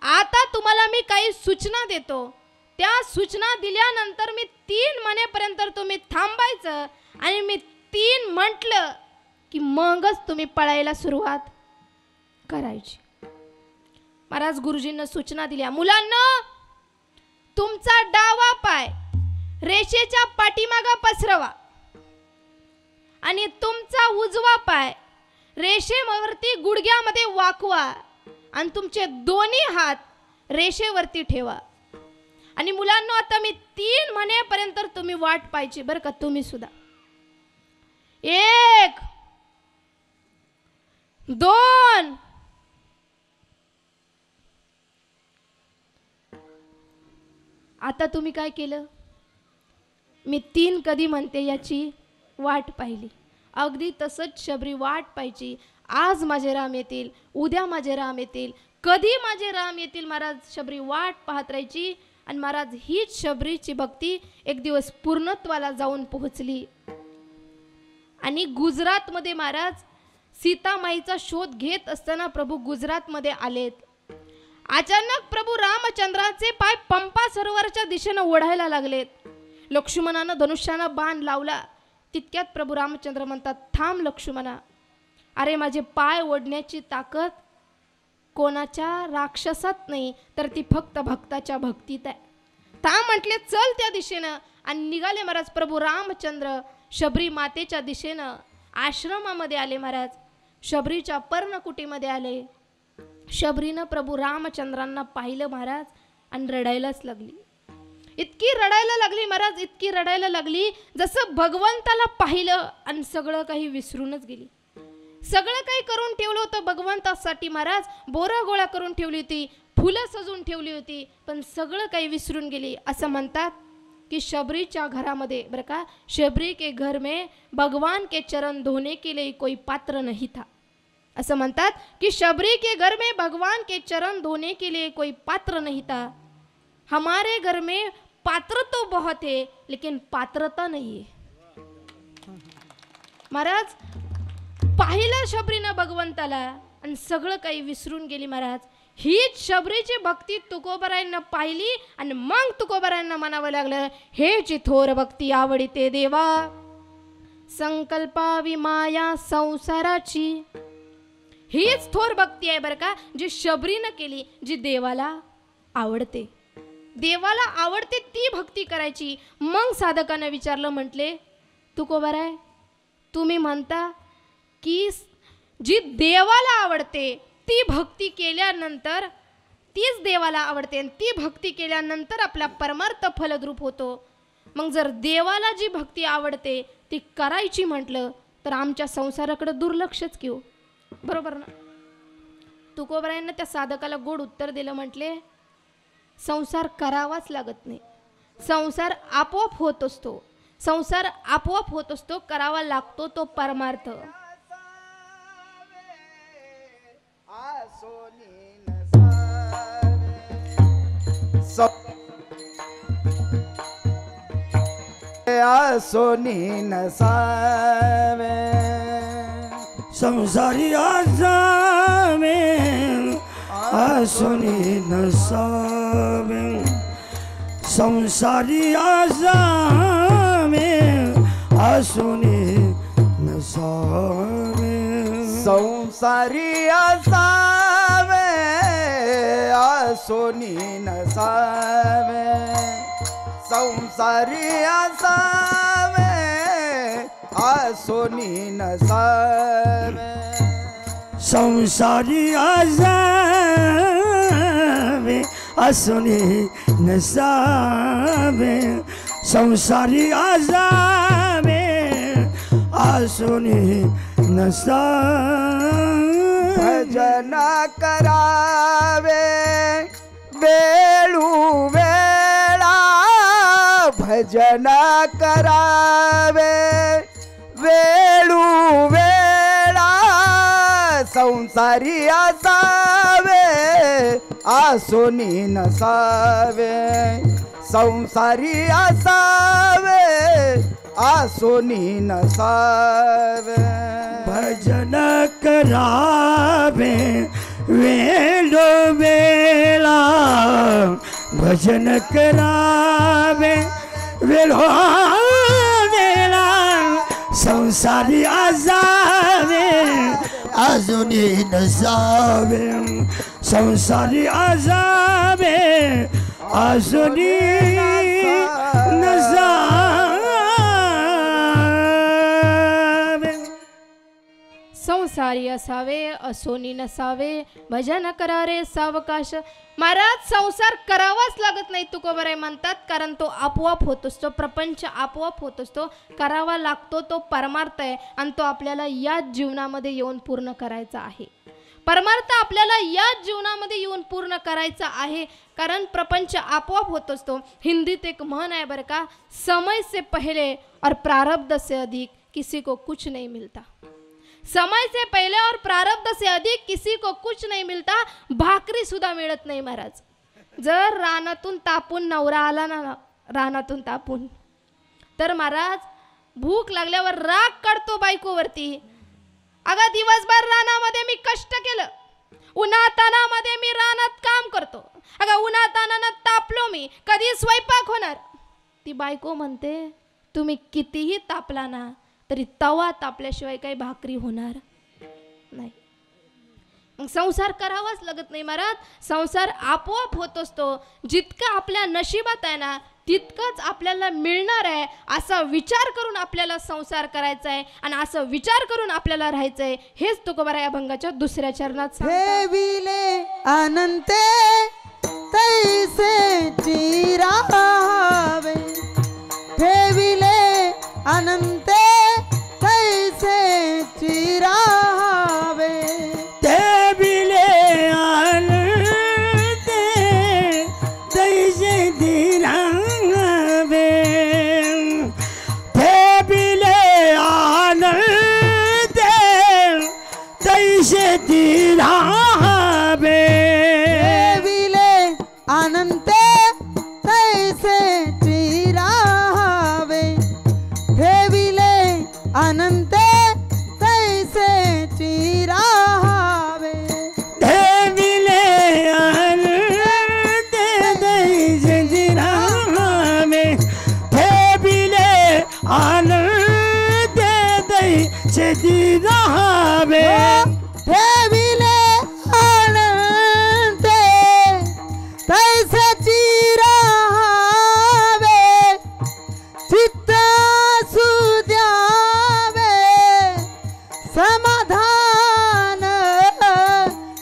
आता तुम्हाला मी काही सूचना देतो, त्या सूचना दिल्यानंतर मी 3 म्हणेपर्यंत तुम्ही थांबायचं आणि मी 3 म्हटलं की मगच तुम्ही पळायला सुरुवात करायची. महाराज गुरुजींना सूचना दिल्या, मुलांनो तुमचा डावा पाय रेषेच्या पाठीमागे पसरवा आणि तुमचा उजवा पाय रेषेवरती गुडघ्यामध्ये वाकवा आणि तुमचे दोन्ही हात रेषेवरती ठेवा. आणि मुलांनो आता मी 3 म्हणेपर्यंत तुम्ही वाट पाहायची बरं का. तुम्ही सुद्धा 1 2 आता तुम्ही काय केलं, मी 3 कधी म्हणते याची वाट पाहिली. अगदी तसंच शबरी वाट पाहायची. आज माझे राम येतील, उद्या माझे राम येतील, कधी माझे राम येतील महाराज शबरी वाट पाहत राहायची. आणि महाराज हीच शबरीची भक्ती एक दिवस पूर्णत्वाला जाऊन पोहोचली. आणि गुजरातमध्ये महाराज सीतामाईचा शोध घेत असताना प्रभू गुजरातमध्ये आलेत. अचानक प्रभू रामचंद्राचे पाय पंपा सरोवराच्या दिशेने ओढायला लागलेत. लक्ष्मणानं धनुष्यानं बाण लावला. तितक्यात प्रभू रामचंद्र म्हणतात, थांब लक्ष्मणा, अरे माझे पाय ओढण्याची ताकद कोणाच्या राक्षसात नाही, तर ती फक्त भक्ताच्या भक्तीत आहे. ता म्हटले चल त्या दिशेनं, आणि निघाले महाराज. प्रभू रामचंद्र शबरी मातेच्या दिशेनं आश्रमामध्ये आले महाराज. शबरीच्या पर्णकुटीमध्ये आले. शबरीनं प्रभू रामचंद्रांना पाहिलं महाराज, आणि रडायलाच लागली. इतकी रडायला लागली महाराज, इतकी रडायला लागली जसं भगवंताला पाहिलं आणि सगळं काही विसरूनच गेली. सगळं काही करून ठेवलं होतं भगवंतासाठी महाराज. बोरं गोळा करून ठेवली होती, फुलं सजून ठेवली होती, पण सगळं काही विसरून गेली. असं म्हणतात कि शबरीच्या घरामध्ये बरं का, शबरी के घर में भगवान के चरण धोने के लिए कोई पात्र नहीं था. असं म्हणतात कि शबरी के घर में भगवान के चरण धोने के लिए कोई पात्र नहीं था. हमारे घर में पात्र तो बहुत है, लेकिन पात्रता नहीं है. महाराज पाहिलं शबरीनं भगवंताला आणि सगळं काही विसरून गेली महाराज. हीच शबरीची भक्ती तुकोबारायांना पाहिली, आणि मग तुकोबारायांना म्हणावं लागलं, हेची थोर भक्ती आवडते देवा, संकल्पावी माया संसाराची. हीच थोर भक्ती आहे बरं का, जी शबरीनं केली, जी देवाला आवडते. देवाला आवडते ती भक्ती करायची. मग साधकानं विचारलं, म्हटले तुकोबाराय तुम्ही म्हणता की जी देवाला आवडते ती भक्ती केल्यानंतर तीच देवाला आवडते, आणि ती भक्ती केल्यानंतर आपला परमार्थ फलद्रूप होतो. मग जर देवाला जी भक्ती आवडते ती करायची म्हटलं तर आमच्या संसाराकडे दुर्लक्षच की हो, बरोबर ना. तुकोबारायांना त्या साधकाला गोड उत्तर दिलं. म्हटले संसार करावाच लागत नाही, संसार आपोआप होत असतो. संसार आपोआप होत असतो, करावा लागतो तो परमार्थ. सोनी नसावे संसारी आसावे, आसोनी नसावे, संसारी आसावे, आसोनी नसावे, संसारी असावे आसोनी नसावे, संसारी असावे आसोनी नसावे, संसारी आसावे, आसोनी नसावे, संसारी आसावे, आसोनी नसावे. भजन करावे वेळू वेळा, भजन करावे वेळू वेळा, संसारी असावे आसोनी नसावे, संसारी असावे आसोनी नसावे. भजन करावे वेळो वेळा, भजन करावे वेळो वेळा, संसारी असावे अजूनही नसावे, संसारी असावे अजूनही नसावे. संसारी असावे असोनी नसावे, भजन करा रे सावकाश. महाराज संसार करावाच लागत नाही तुकोबाराय म्हणतात, कारण तो आपोआप होत असतो. प्रपंच आपोआप होत असतो, करावा लागतो तो परमार्थ आहे, आणि तो आपल्याला याच जीवनामध्ये येऊन पूर्ण करायचा आहे. परमार्थ आपल्याला याच जीवनामध्ये येऊन पूर्ण करायचा आहे, कारण प्रपंच आपोआप होत असतो. हिंदीत एक म्हण आहे बरं का, समय से पहले और प्रारब्ध से अधिक किसी को कुछ नहीं मिलता. समय से पहले और प्रारब्ध से अधिक किसी को कुछ नहीं मिलता. भाकरी सुद्धा मिळत नाही महाराज. जर रानातून तापून नवरा आला ना, रानातून तापून, तर महाराज भूक लागल्यावर राग काढतो बायकोवरती. अगं दिवसभर रानामध्ये मी कष्ट केलं, उन्हातानामध्ये मी रानात काम करतो, अगं उन्हातानानं तापलो मी, कधी स्वयंपाक होणार. ती बायको म्हणते तुम्ही कितीही तापला ना तरी तवा तापल्याशिवाय काही भाकरी होणार. मग संसार करावाच लागत नाही महाराज, संसार आपोआप होत असतो. जितकं आपल्या नशिबात आहे ना तितकंच आपल्याला मिळणार आहे असा विचार करून आपल्याला संसार करायचा आहे आणि असं विचार करून आपल्याला राहायचं आहे. हेच तुकोबा या अभंगाच्या दुसऱ्या चरणात सांगतात. ठेविले अनंते तैसे चिरावे, ठेविले अनंते तैसे चिरावे, ठेविले अनंते तैसे चिरावे, ठेविले अनंते तैसे चिरावे, ठेविले अनंते तैसे चिरावे, ठेविले अनंते तैसे चिरावे, ठेविले अनंते तैसे चिरावे, ठेविले अनंते तैसे चिरावे, ठेविले अनंते तैसे चिरावे, चित्त सुद्यावे समाधान,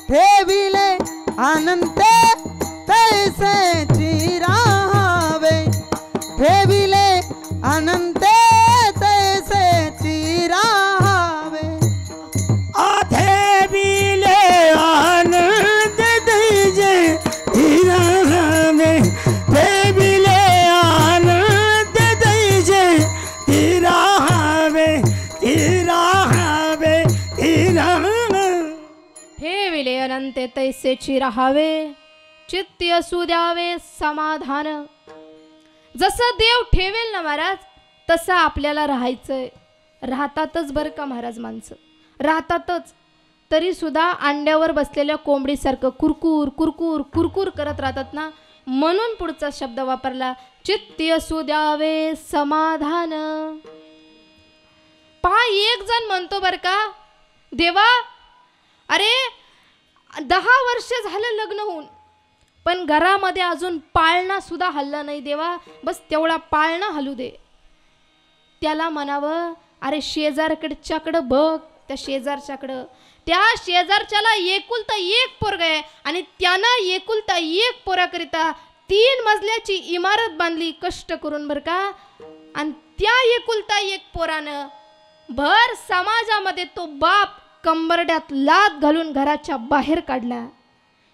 ठेविले अनंते तैसे चिरावे, ठेविले अनंते तैसे चिरावे, ठेविले अनंते तैसे चिरावे, ठेविले अनंते तैसे चिरावे, चिरावे, चिरावे. ठेविले अनंते तैसेची राहावे, चित्त असू द्यावे समाधान. जसं देव ठेवेल ना महाराज तसं आपल्याला राहायचंय. राहतातच बरं का महाराज माणसं, राहतातच. तरी सुद्धा अंड्यावर बसलेल्या कोंबडीसारखं कुरकुर कुरकुर कुरकुर करत राहतात ना, म्हणून पुढचा शब्द वापरला, चित्त असू द्यावे समाधान. पहा एक जण म्हणतो बरं का, देवा अरे 10 वर्ष झालं लग्न होऊन पण घरामध्ये अजून पाळणा सुद्धा हल्ला नाही. देवा बस तेवढा पाळणा हलू दे. त्याला म्हणावं, अरे शेजारकडच्याकडं बघ, त्या शेजारच्याकडं, त्या शेजारच्याला एकुलता एक पोरग आहे आणि त्यानं एकुलता एक पोराकरिता 3 मजल्याची इमारत बांधली कष्ट करून बरं का. आणि त्या एकुलता एक पोरानं भर समाजामध्ये तो बाप कंबरड्यात लात घालून घराच्या बाहेर काढला.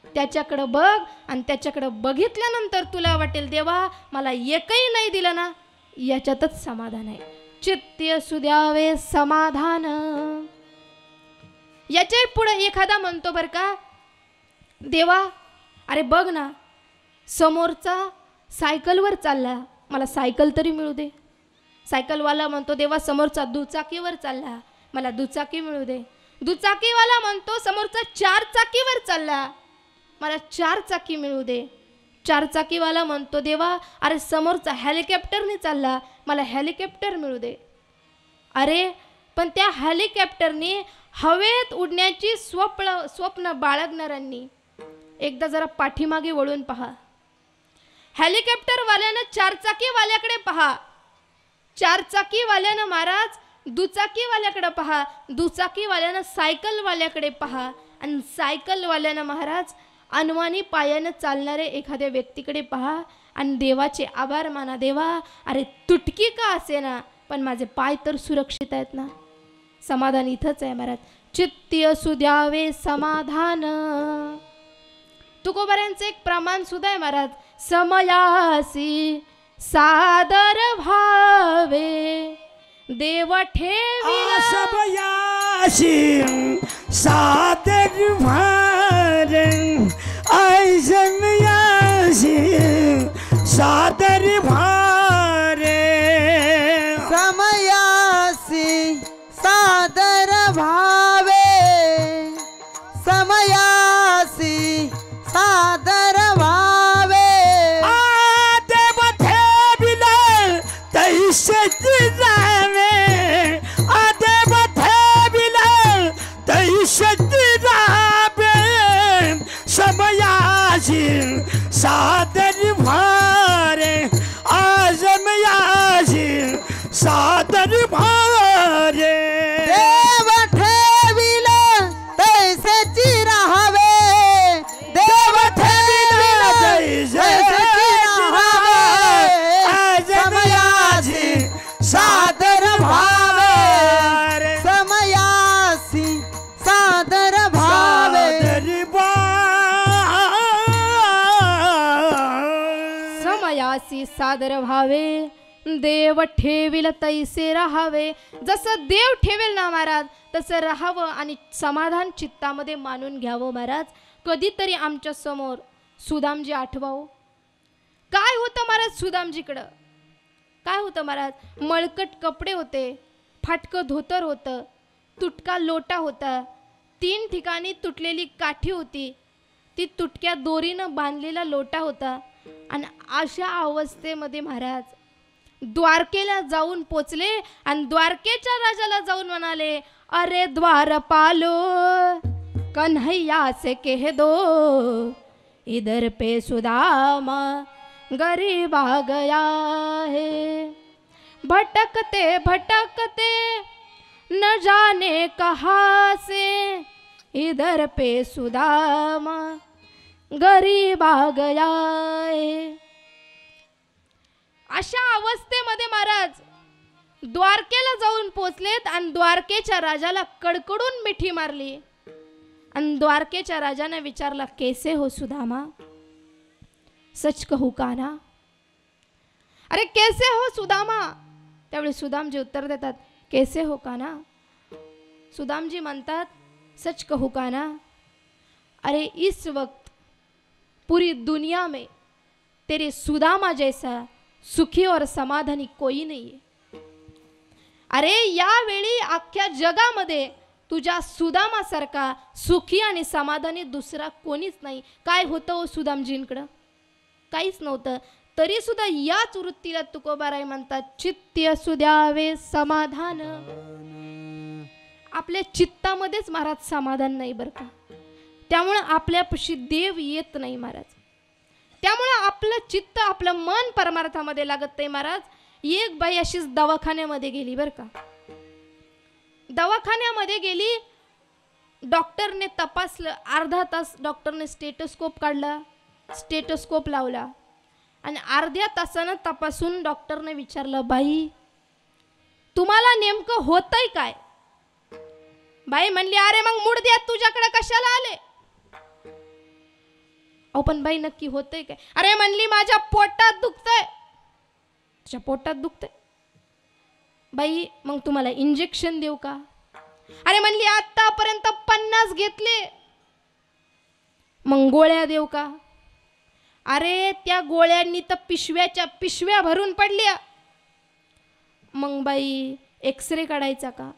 त्याच्याकडं बघ आणि त्याच्याकडं बघितल्यानंतर तुला वाटेल देवा मला एकही नाही दिलं ना, याच्यातच समाधान आहे. चित्त असू द्यावे समाधान. याच्या पुढे एखादा म्हणतो बरं का, देवा अरे बघ ना समोरचा सायकलवर चालला, मला सायकल तरी मिळू दे. सायकलवाला म्हणतो देवा समोरचा दुचाकीवर चालला, मला दुचाकी मिळू दे. दुचाकीवाला म्हणतो समोरचा 4 चाकीवर चालला, मला 4 चाकी मिळू दे. 4 चाकीवाला म्हणतो देवा अरे समोरचा हेलिकॉप्टरने चालला, मला हेलिकॉप्टर मिळू दे. अरे पण त्या हेलिकॉप्टरने हवेत उडण्याची स्वप्न बाळगणाऱ्यांनी एकदा जरा पाठीमागे वळून पहा. हेलिकॉप्टरवाल्यानं 4 चाकीवाल्याकडे पहा, 4 चाकीवाल्यानं महाराज दुचाकीवाल्याकडे पहा, दुचाकीवाल्यानं सायकलवाल्याकडे पहा आणि सायकलवाल्यानं महाराज अनवाणी पायानं चालणारे एखाद्या व्यक्तीकडे पहा आणि देवाचे आभार माना. देवा अरे तुटकी का असे ना पण माझे पाय तर सुरक्षित आहेत ना. समाधान इथंच आहे महाराज. चित्त असू द्यावे समाधान. तुकोबाऱ्यांचं एक प्रमाण सुद्धा आहे महाराज, समयासी सादर भावे देव ठेविला. समयासी सादर भावे, आय समयासी सादर भावे, समयासी सादर भावे, समयासी सादर भावे, देव ठेविला तैसे चिरावे, देव ठेविला तैसे चिरावे, सादर भारे आज मयाशी सादर भारे देव ठेविल तैसेची राहावे देव ठेविल तैसेची राहावे समयाची सादर भावे समयासी सादर भावे समयासी सादर भावे देव ठेविल तैसे राहावे. जसं देव ठेवेल ना महाराज तसं राहावं आणि समाधान चित्तामध्ये मानून घ्यावं. महाराज कधीतरी आमच्या समोर सुदामजी आठवावं. काय होतं महाराज सुदामजीकडं? काय होतं महाराज? मळकट कपडे होते, फाटकं धोतर होतं, तुटका लोटा होता, 3 ठिकाणी तुटलेली काठी होती, ती तुटक्या दोरीनं बांधलेला लोटा होता. आणि अशा अवस्थेमध्ये महाराज द्वारकेला जाऊन पोचले आणि द्वारकेच्या राजाला जाऊन म्हणाले, अरे द्वारपालो कन्हैया से कह दो इधर पे सुदामा गरीब आ गया है. भटकते भटकते न जाने कहाँ से इधर पे सुदामा गरीब आ गया है. अशा अवस्थेमध्ये महाराज द्वारकेला जाऊन पोचलेत आणि द्वारकेच्या राजाला कडकडून मिठी मारली. आणि द्वारकेच्या राजाने विचारला, कैसे हो सुदामा, सच कहू का ना? अरे कैसे हो सुदामा? त्यावेळी सुदामजी उत्तर देतात, कैसे हो का ना? सुदामजी म्हणतात, सच कहू का ना? अरे इस वक्त पूरी दुनिया में तेरे सुदामा जैसा सुखी और समाधानी कोई नहीं है. अरे यावेळी अख्ख्या जगामध्ये तुझ्या सुदामासारखा सुखी आणि समाधानी दुसरा कोणीच नाही. काय होतं हो सुदामजींकडं? काहीच नव्हतं. तरी सुद्धा याच वृत्तीला तुकोबाराय म्हणतात, चित्त असू द्यावे समाधान. आपल्या चित्तामध्येच महाराज समाधान नाही बरं का. त्यामुळे आपल्यापाशी देव येत नाही महाराज. त्यामुळे आपलं चित्त आपलं मन परमार्थामध्ये लागत नाही महाराज. एक बाई अशीच दवाखान्यामध्ये गेली बरं का. दवाखान्यामध्ये गेली, डॉक्टरने तपासलं, अर्धा तास डॉक्टरने स्टेटोस्कोप काढला, स्टेटोस्कोप लावला आणि अर्ध्या तासानं तपासून डॉक्टरने विचारलं, बाई तुम्हाला नेमकं होतंय काय? बाई म्हणली, अरे मग मुडद्या तुझ्याकडे कशाला आले? अहो पण बाई नक्की होतंय काय? अरे म्हणली, माझ्या पोटात दुखतंय. तुझ्या पोटात दुखतंय? बाई मग तुम्हाला इंजेक्शन देऊ का? अरे म्हणली, आतापर्यंत 50 घेतले. मग गोळ्या देऊ का? अरे त्या गोळ्यांनी तर पिशव्याच्या पिशव्या भरून पडल्या. मग बाई एक्सरे काढायचा का?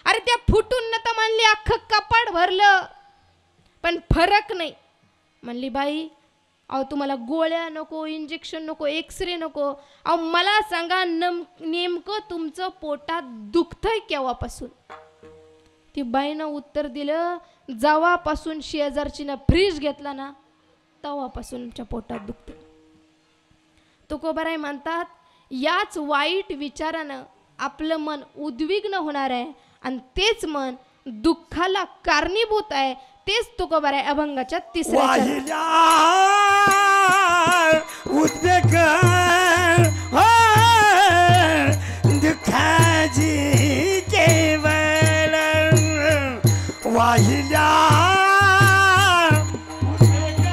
अरे त्या फुटून न तर म्हणली अख्खं कपाट भरलं पण फरक नाही. म्हणली, बाई अहो तुम्हाला गोळ्या नको, इंजेक्शन नको, एक्सरे नको. अहो मला सांगा नेमकं तुमचं पोटात दुखतंय केव्हापासून? ती बाईनं उत्तर दिलं, जेव्हापासून शेजारचीनं फ्रीज घेतला ना तेव्हापासून तुमच्या पोटात दुखतं. तुकोबाराय म्हणतात, याच वाईट विचारानं आपलं मन उद्विग्न होणार आहे आणि तेच मन दुःखाला कारणीभूत आहे. तेच तुकोबाराय अभंगाच्या 3ऱ्या उद्वेग दुःखाची केवळ वाहिल्या उद्वेग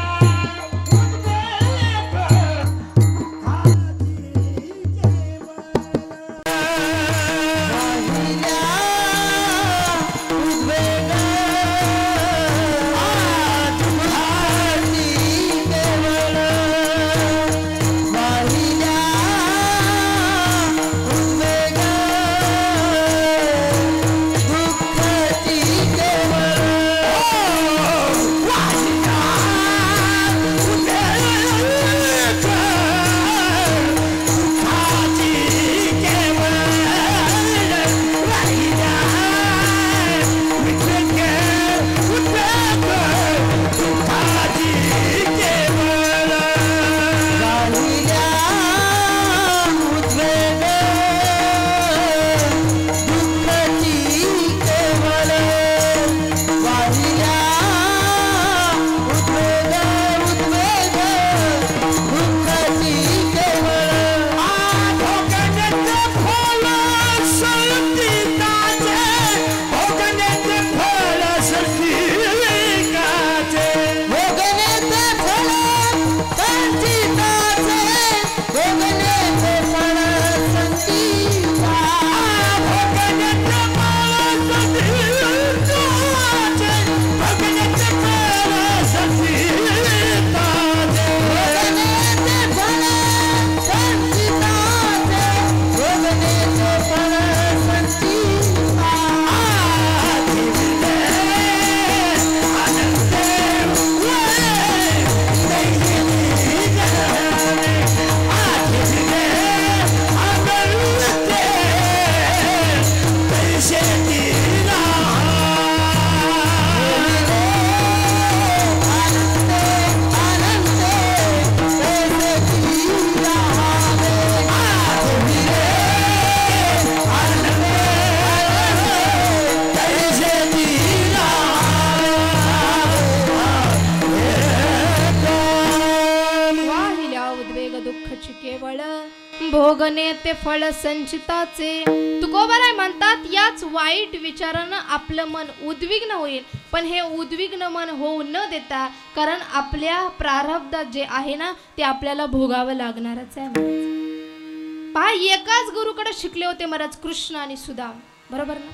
केवळ भोगणे ते फळ संचिताचे. तुकोबाराय म्हणतात याच वाईट विचारानं आपलं मन उद्विग्न होईल, पण हे उद्विग्न मन होऊ न देता, कारण आपल्या प्रारब्धात जे आहे ना ते आपल्याला भोगावं लागणारच आहे महाराज. पहा, एकाच गुरुकडे शिकले होते महाराज कृष्ण आणि सुदाम, बरोबर ना?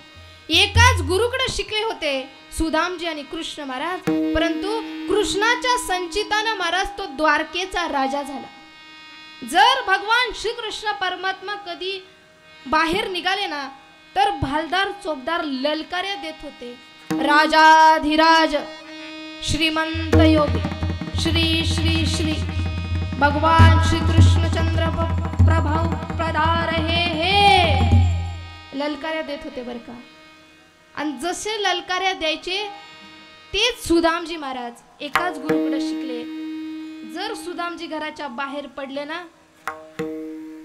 एकाच गुरुकडे शिकले होते सुदामजी आणि कृष्ण महाराज, परंतु कृष्णाच्या संचितानं महाराज तो द्वारकेचा राजा झाला. जर भगवान श्रीकृष्ण परमात्मा कधी बाहेर निघाले ना तर भालदार चोपदार ललकार्या देत होते. राजाधिराज श्रीमंत योगी श्री श्री श्री भगवान श्री कृष्णचंद्र प्रभाव प्रदार हे ललकार्या देत होते बर का. आणि जसे ललकार्या द्यायचे तेच सुदामजी महाराज एकाच गुरुकडे शिकले. जर सुदामजी घराच्या बाहेर पडले ना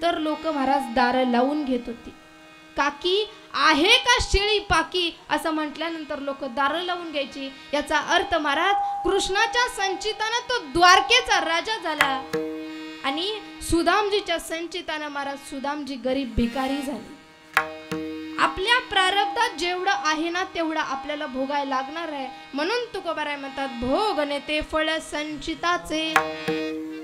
तर लोक महाराज दार लावून घेत होती. काकी आहे का शेळी पाकी असं म्हटल्यानंतर लोक दार लावून घ्यायची. याचा अर्थ महाराज कृष्णाच्या संचितानं तो द्वारकेचा राजा झाला आणि सुदामजीच्या संचितानं महाराज सुदामजी गरीब भिकारी झाले. आपल्या प्रारब्धात जेवढं आहे ना तेवढं आपल्याला भोगायला लागणार आहे. म्हणून तुकोबाराय म्हणतात भोगणे ते फळ संचिताचे.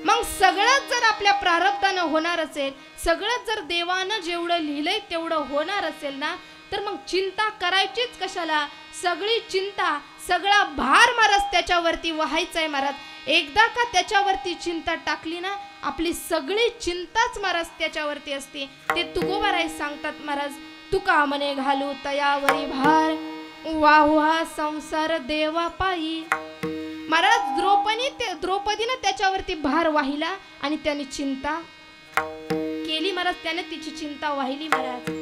मग सगळंच जर आपल्या प्रारब्धानं होणार असेल, सगळंच जर देवानं जेवढं लिहिलंय तेवढं होणार असेल ना, तर मग चिंता करायचीच कशाला. सगळी चिंता सगळा भार महाराज त्याच्यावरती व्हायचा आहे महाराज. एकदा का त्याच्यावरती चिंता टाकली ना आपली सगळी चिंताच महाराज त्याच्यावरती असते. ते तुकोबाराय सांगतात महाराज तुका मने घालू तयावरी भार वाहुहा संसार देवा पायी. महाराज द्रौपदीने त्याच्यावरती भार वाहिला आणि त्याने चिंता केली महाराज. त्याने तिची चिंता वाहिली महाराज.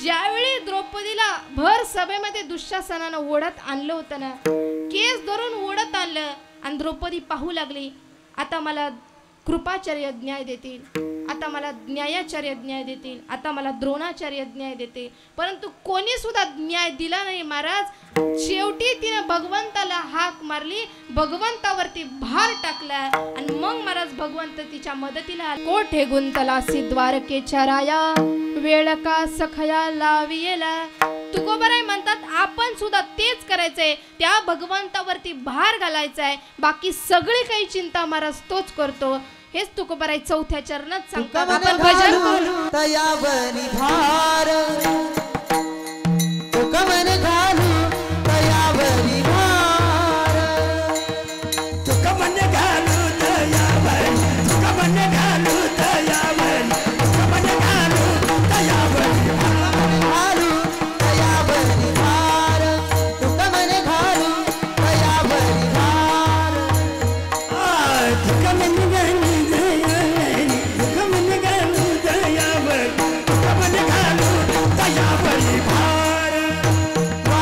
ज्यावेळी द्रौपदीला भर सभेमध्ये दुःशासनानं ओढत आणलं होतं ना, केस धरून ओढत आणलं आणि द्रौपदी पाहू लागली आता मला कृपाचार्य न्याय देतील, आता मला न्यायाचार्य न्याय देतील, आता मला द्रोणाचार्य न्याय देते, परंतु कोणी सुद्धा न्याय दिला नाही महाराज. शेवटी तिने भगवंताला हाक मारली, भगवंतावरती भार टाकला आणि मग महाराज भगवंत तिच्या मदतीला. कोठे गुंतलासी द्वारकेच्या राया वेळ का सखया लावियेला. तुकोबाराय म्हणतात आपण सुद्धा तेच करायचंय, त्या भगवंतावरती भार घालायचाय. बाकी सगळी काही चिंता महाराज तोच करतो. हेच तुकोबाराय चौथ्या चरणात सांगतात. आपण भजन करू तयावरी भार तुकमन घालू तयावरी भार तुकमन घालू तयावरी तुकमन घालू तयावरी तुकमन घालू तयावरी घालू तयावरी भार तुकमन घालू तयावरी भार तुकमन वार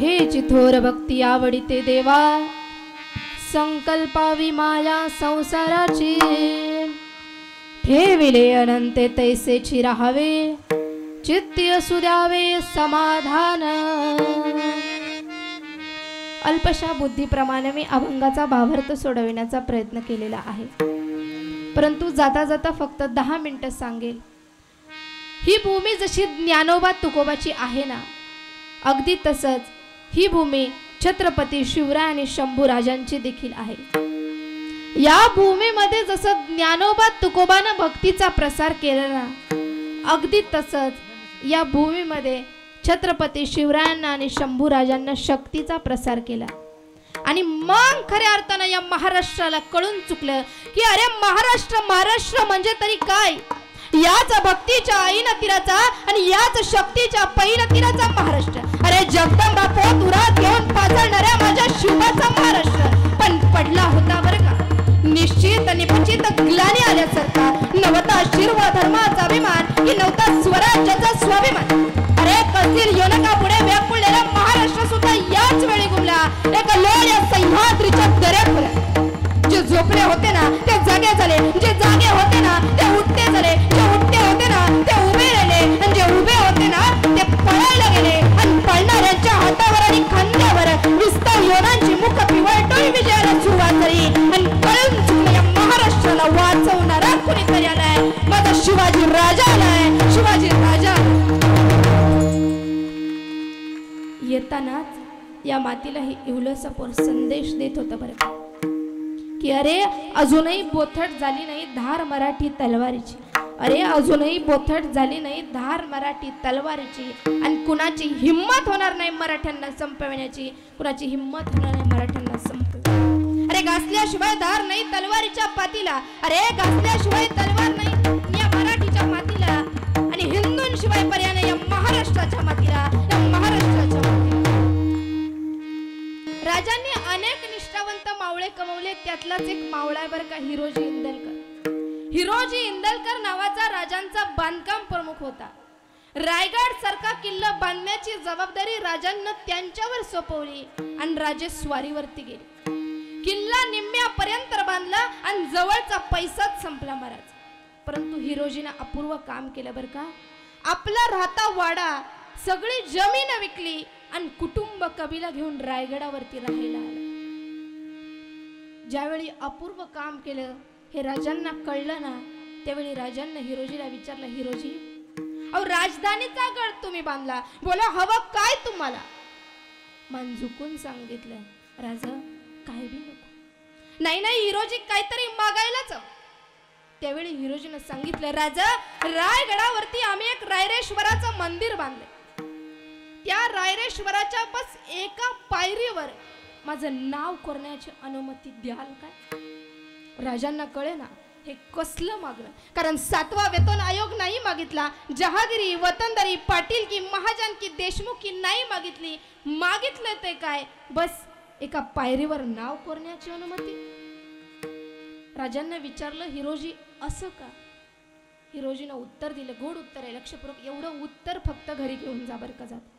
हेची थोर भक्ती आवडिते देवा, संकल्पावी माया संसाराची, ठेविले अनंते तैसेची राहावे, चित्ती असू द्यावे समाधान. अल्पशा बुद्धीप्रमाणे मी अभंगाचा भावार्थ सोडविण्याचा प्रयत्न केलेला आहे, परंतु जाता जाता फक्त 10 मिनिटं सांगेल. ही भूमी जशी ज्ञानोबा तुकोबाची आहे ना, अगदी तसंच ही भूमी छत्रपती शिवराय आणि शंभू राजांची देखील आहे. या भूमीमध्ये जसं ज्ञानोबा तुकोबानं भक्तीचा प्रसार केला ना, अगदी तसंच या भूमीमध्ये छत्रपती शिवरायांना आणि शंभू राजांना शक्तीचा प्रसार केला. आणि मग खऱ्या अर्थानं या महाराष्ट्राला कळून चुकलं की अरे महाराष्ट्र म्हणजे तरी काय, याच भक्तीच्या आईन तीराचा आणि याच शक्तीच्या पैन तीराचा महाराष्ट्र. अरे जगदंबा पोत उरात घेऊन पाजळणाऱ्या माझ्या शिवाचा महाराष्ट्र. पण पडला होता बरं का निश्चित आणि निश्चित ग्लानी आल्यासारखा. नव्हता शिरवा धर्माचा अभिमान की नव्हता स्वराज्याचा स्वाभिमान. अरे कसीर योनका पुढे व्यापुळलेला महाराष्ट्र सुद्धा याच वेळी गुमला एका लोळ्या सह्याद्रीच्या दऱ्यापुऱ्यात. जे झोपले होते ना ते जागे झाले, जे जागे होते ना ते उठते झाले, जे उठते होते ना ते उभे राहिले, आणि जे उभे होते ना ते पळायला गेले. आणि पळणाऱ्यांच्या हातावर आणि खांद्यावर विस्तार योनांची मुख पिवळटोळी विजयाला सुरुवात झाली. आणि कळून चुकलं या महाराष्ट्राला वाचवणारा कुणीतरी आलाय, माझा शिवाजी राजा आलाय, शिवाजी राजा. येतानाच या मातीला ही इवलसपोर संदेश देत होता बरं की अरे अजूनही बोथट झाली नाही धार मराठी तलवारीची. अरे अजूनही बोथट झाली नाही धार मराठी तलवारीची. आणि कुणाची हिम्मत होणार नाही मराठ्यांना संपविण्याची, कुणाची हिम्मत होणार नाही मराठ्यांना संपविण्याची. अरे घासल्याशिवाय धार नाही तलवारीच्या पातीला. अरे घासल्याशिवाय तलवार नाही या मराठीच्या मातीला. आणि हिंदूंशिवाय पर्याय नाही या महाराष्ट्राच्या मातीला, या महाराष्ट्राच्या मातीला. राजांनी अनेक निष्ठावंत मावळे कमवले, त्यातलाच एक मावळा आहे बरं का, हिरोजी इंदलकर. हिरोजी इंदलकर नावाचा राजांचा बांधकाम प्रमुख होता. रायगड सारखा किल्ला बांधण्याची जबाबदारी राजांना त्यांच्यावर सोपवली आणि राजे स्वारीवरती गेले. किल्ला निम्म्यापर्यंत बांधला आणि जवळचा पैसाच संपला महाराज. परंतु हिरोजीनं अपूर्व काम केलं बरं का. आपला राहता वाडा सगळी जमीन विकली आणि कुटुंब कबिला घेऊन रायगडावरती राहायला आला. ज्यावेळी अपूर्व काम केलं हे राजांना कळलं ना, त्यावेळी राजांना हिरोजीला विचारलं, हिरोजी अहो राजधानीचा गड तुम्ही बांधला, बोला हवं काय तुम्हाला. मान झुकून सांगितलं, राजा काय बी नको. नाही हिरोजी काहीतरी मागायलाच. त्यावेळी हिरोजीनं सांगितलं, राजा रायगडावरती आम्ही एक रायरेश्वराचं मंदिर बांधले. त्या रायरेश्वराच्या बस एका पायरीवर माझं नाव करण्याची अनुमती द्याल काय. राजांना कळे ना हे कसलं मागणं, कारण 7वा वेतन आयोग नाही मागितला, जहागिरी वतनदारी पाटील की महाजन की देशमुख की नाही मागितली. मागितलं ते काय, बस एका पायरीवर नाव करण्याची अनुमती. राजांना विचारलं, हिरोजी असं का. हिरोजीनं उत्तर दिलं, गोड उत्तर आहे, लक्षपूर्वक. एवढं उत्तर फक्त घरी घेऊन जा बरं का. जात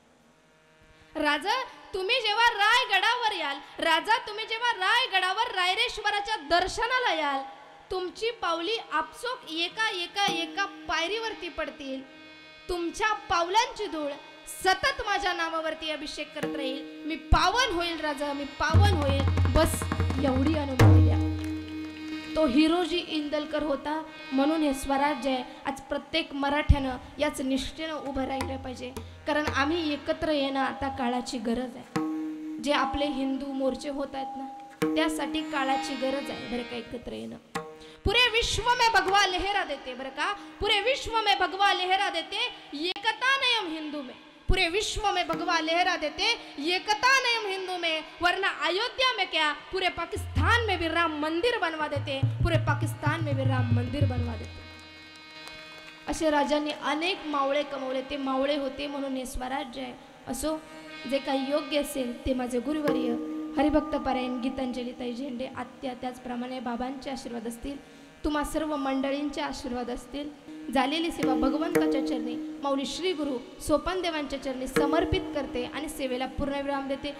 राजा तुम्ही जेव्हा रायगडावर याल, राजा तुम्ही जेव्हा रायगडावर रायरेश्वराच्या दर्शनाला याल, तुमची पावली आपसोक एका एका एका पायरीवरती पडतील. तुमच्या पावलांची धूळ सतत माझ्या नामावरती अभिषेक करत राहील. मी पावन होईल राजा, मी पावन होईल. बस एवढी अनुभूती द्या. तो हिरोजी इंदलकर होता. म्हणून हे स्वराज्य आहे. आज प्रत्येक मराठ्यानं याच निष्ठेनं उभं राहिलं पाहिजे, कारण आम्ही एकत्र येणं आता काळाची गरज आहे. जे आपले हिंदू मोर्चे होत आहेत ना, त्यासाठी काळाची गरज आहे बरं का एकत्र येणं. पुरे विश्व में भगवा लहरा देते बरं का, पुरे विश्व में भगवा लहरा देते, एकता नयम हिंदू में. पूरे विश्व में भगवा लहरा देते, एकता नयम हिंदू में. वरना अयोध्या में क्या, पूरे पाकिस्तान में भी राम मंदिर बनवा देते, पूरे पाकिस्तान में भी राम मंदिर बनवा देते. असे राजांनी अनेक मावळे कमवले. ते मावळे होते म्हणून हे स्वराज्य आहे. असो, जे काही योग्य असेल ते माझे गुरुवर्य हरिभक्त पारायण गीतांजली ताई झेंडे आत्या, त्याचप्रमाणे बाबांचे आशीर्वाद असतील तुम्हा सर्व मंडळींचे आशीर्वाद असतील. झालेली सेवा भगवंताच्या चरणी माऊली श्री गुरु सोपान देवांच्या चरणी समर्पित करते आणि सेवेला पूर्णविराम देते.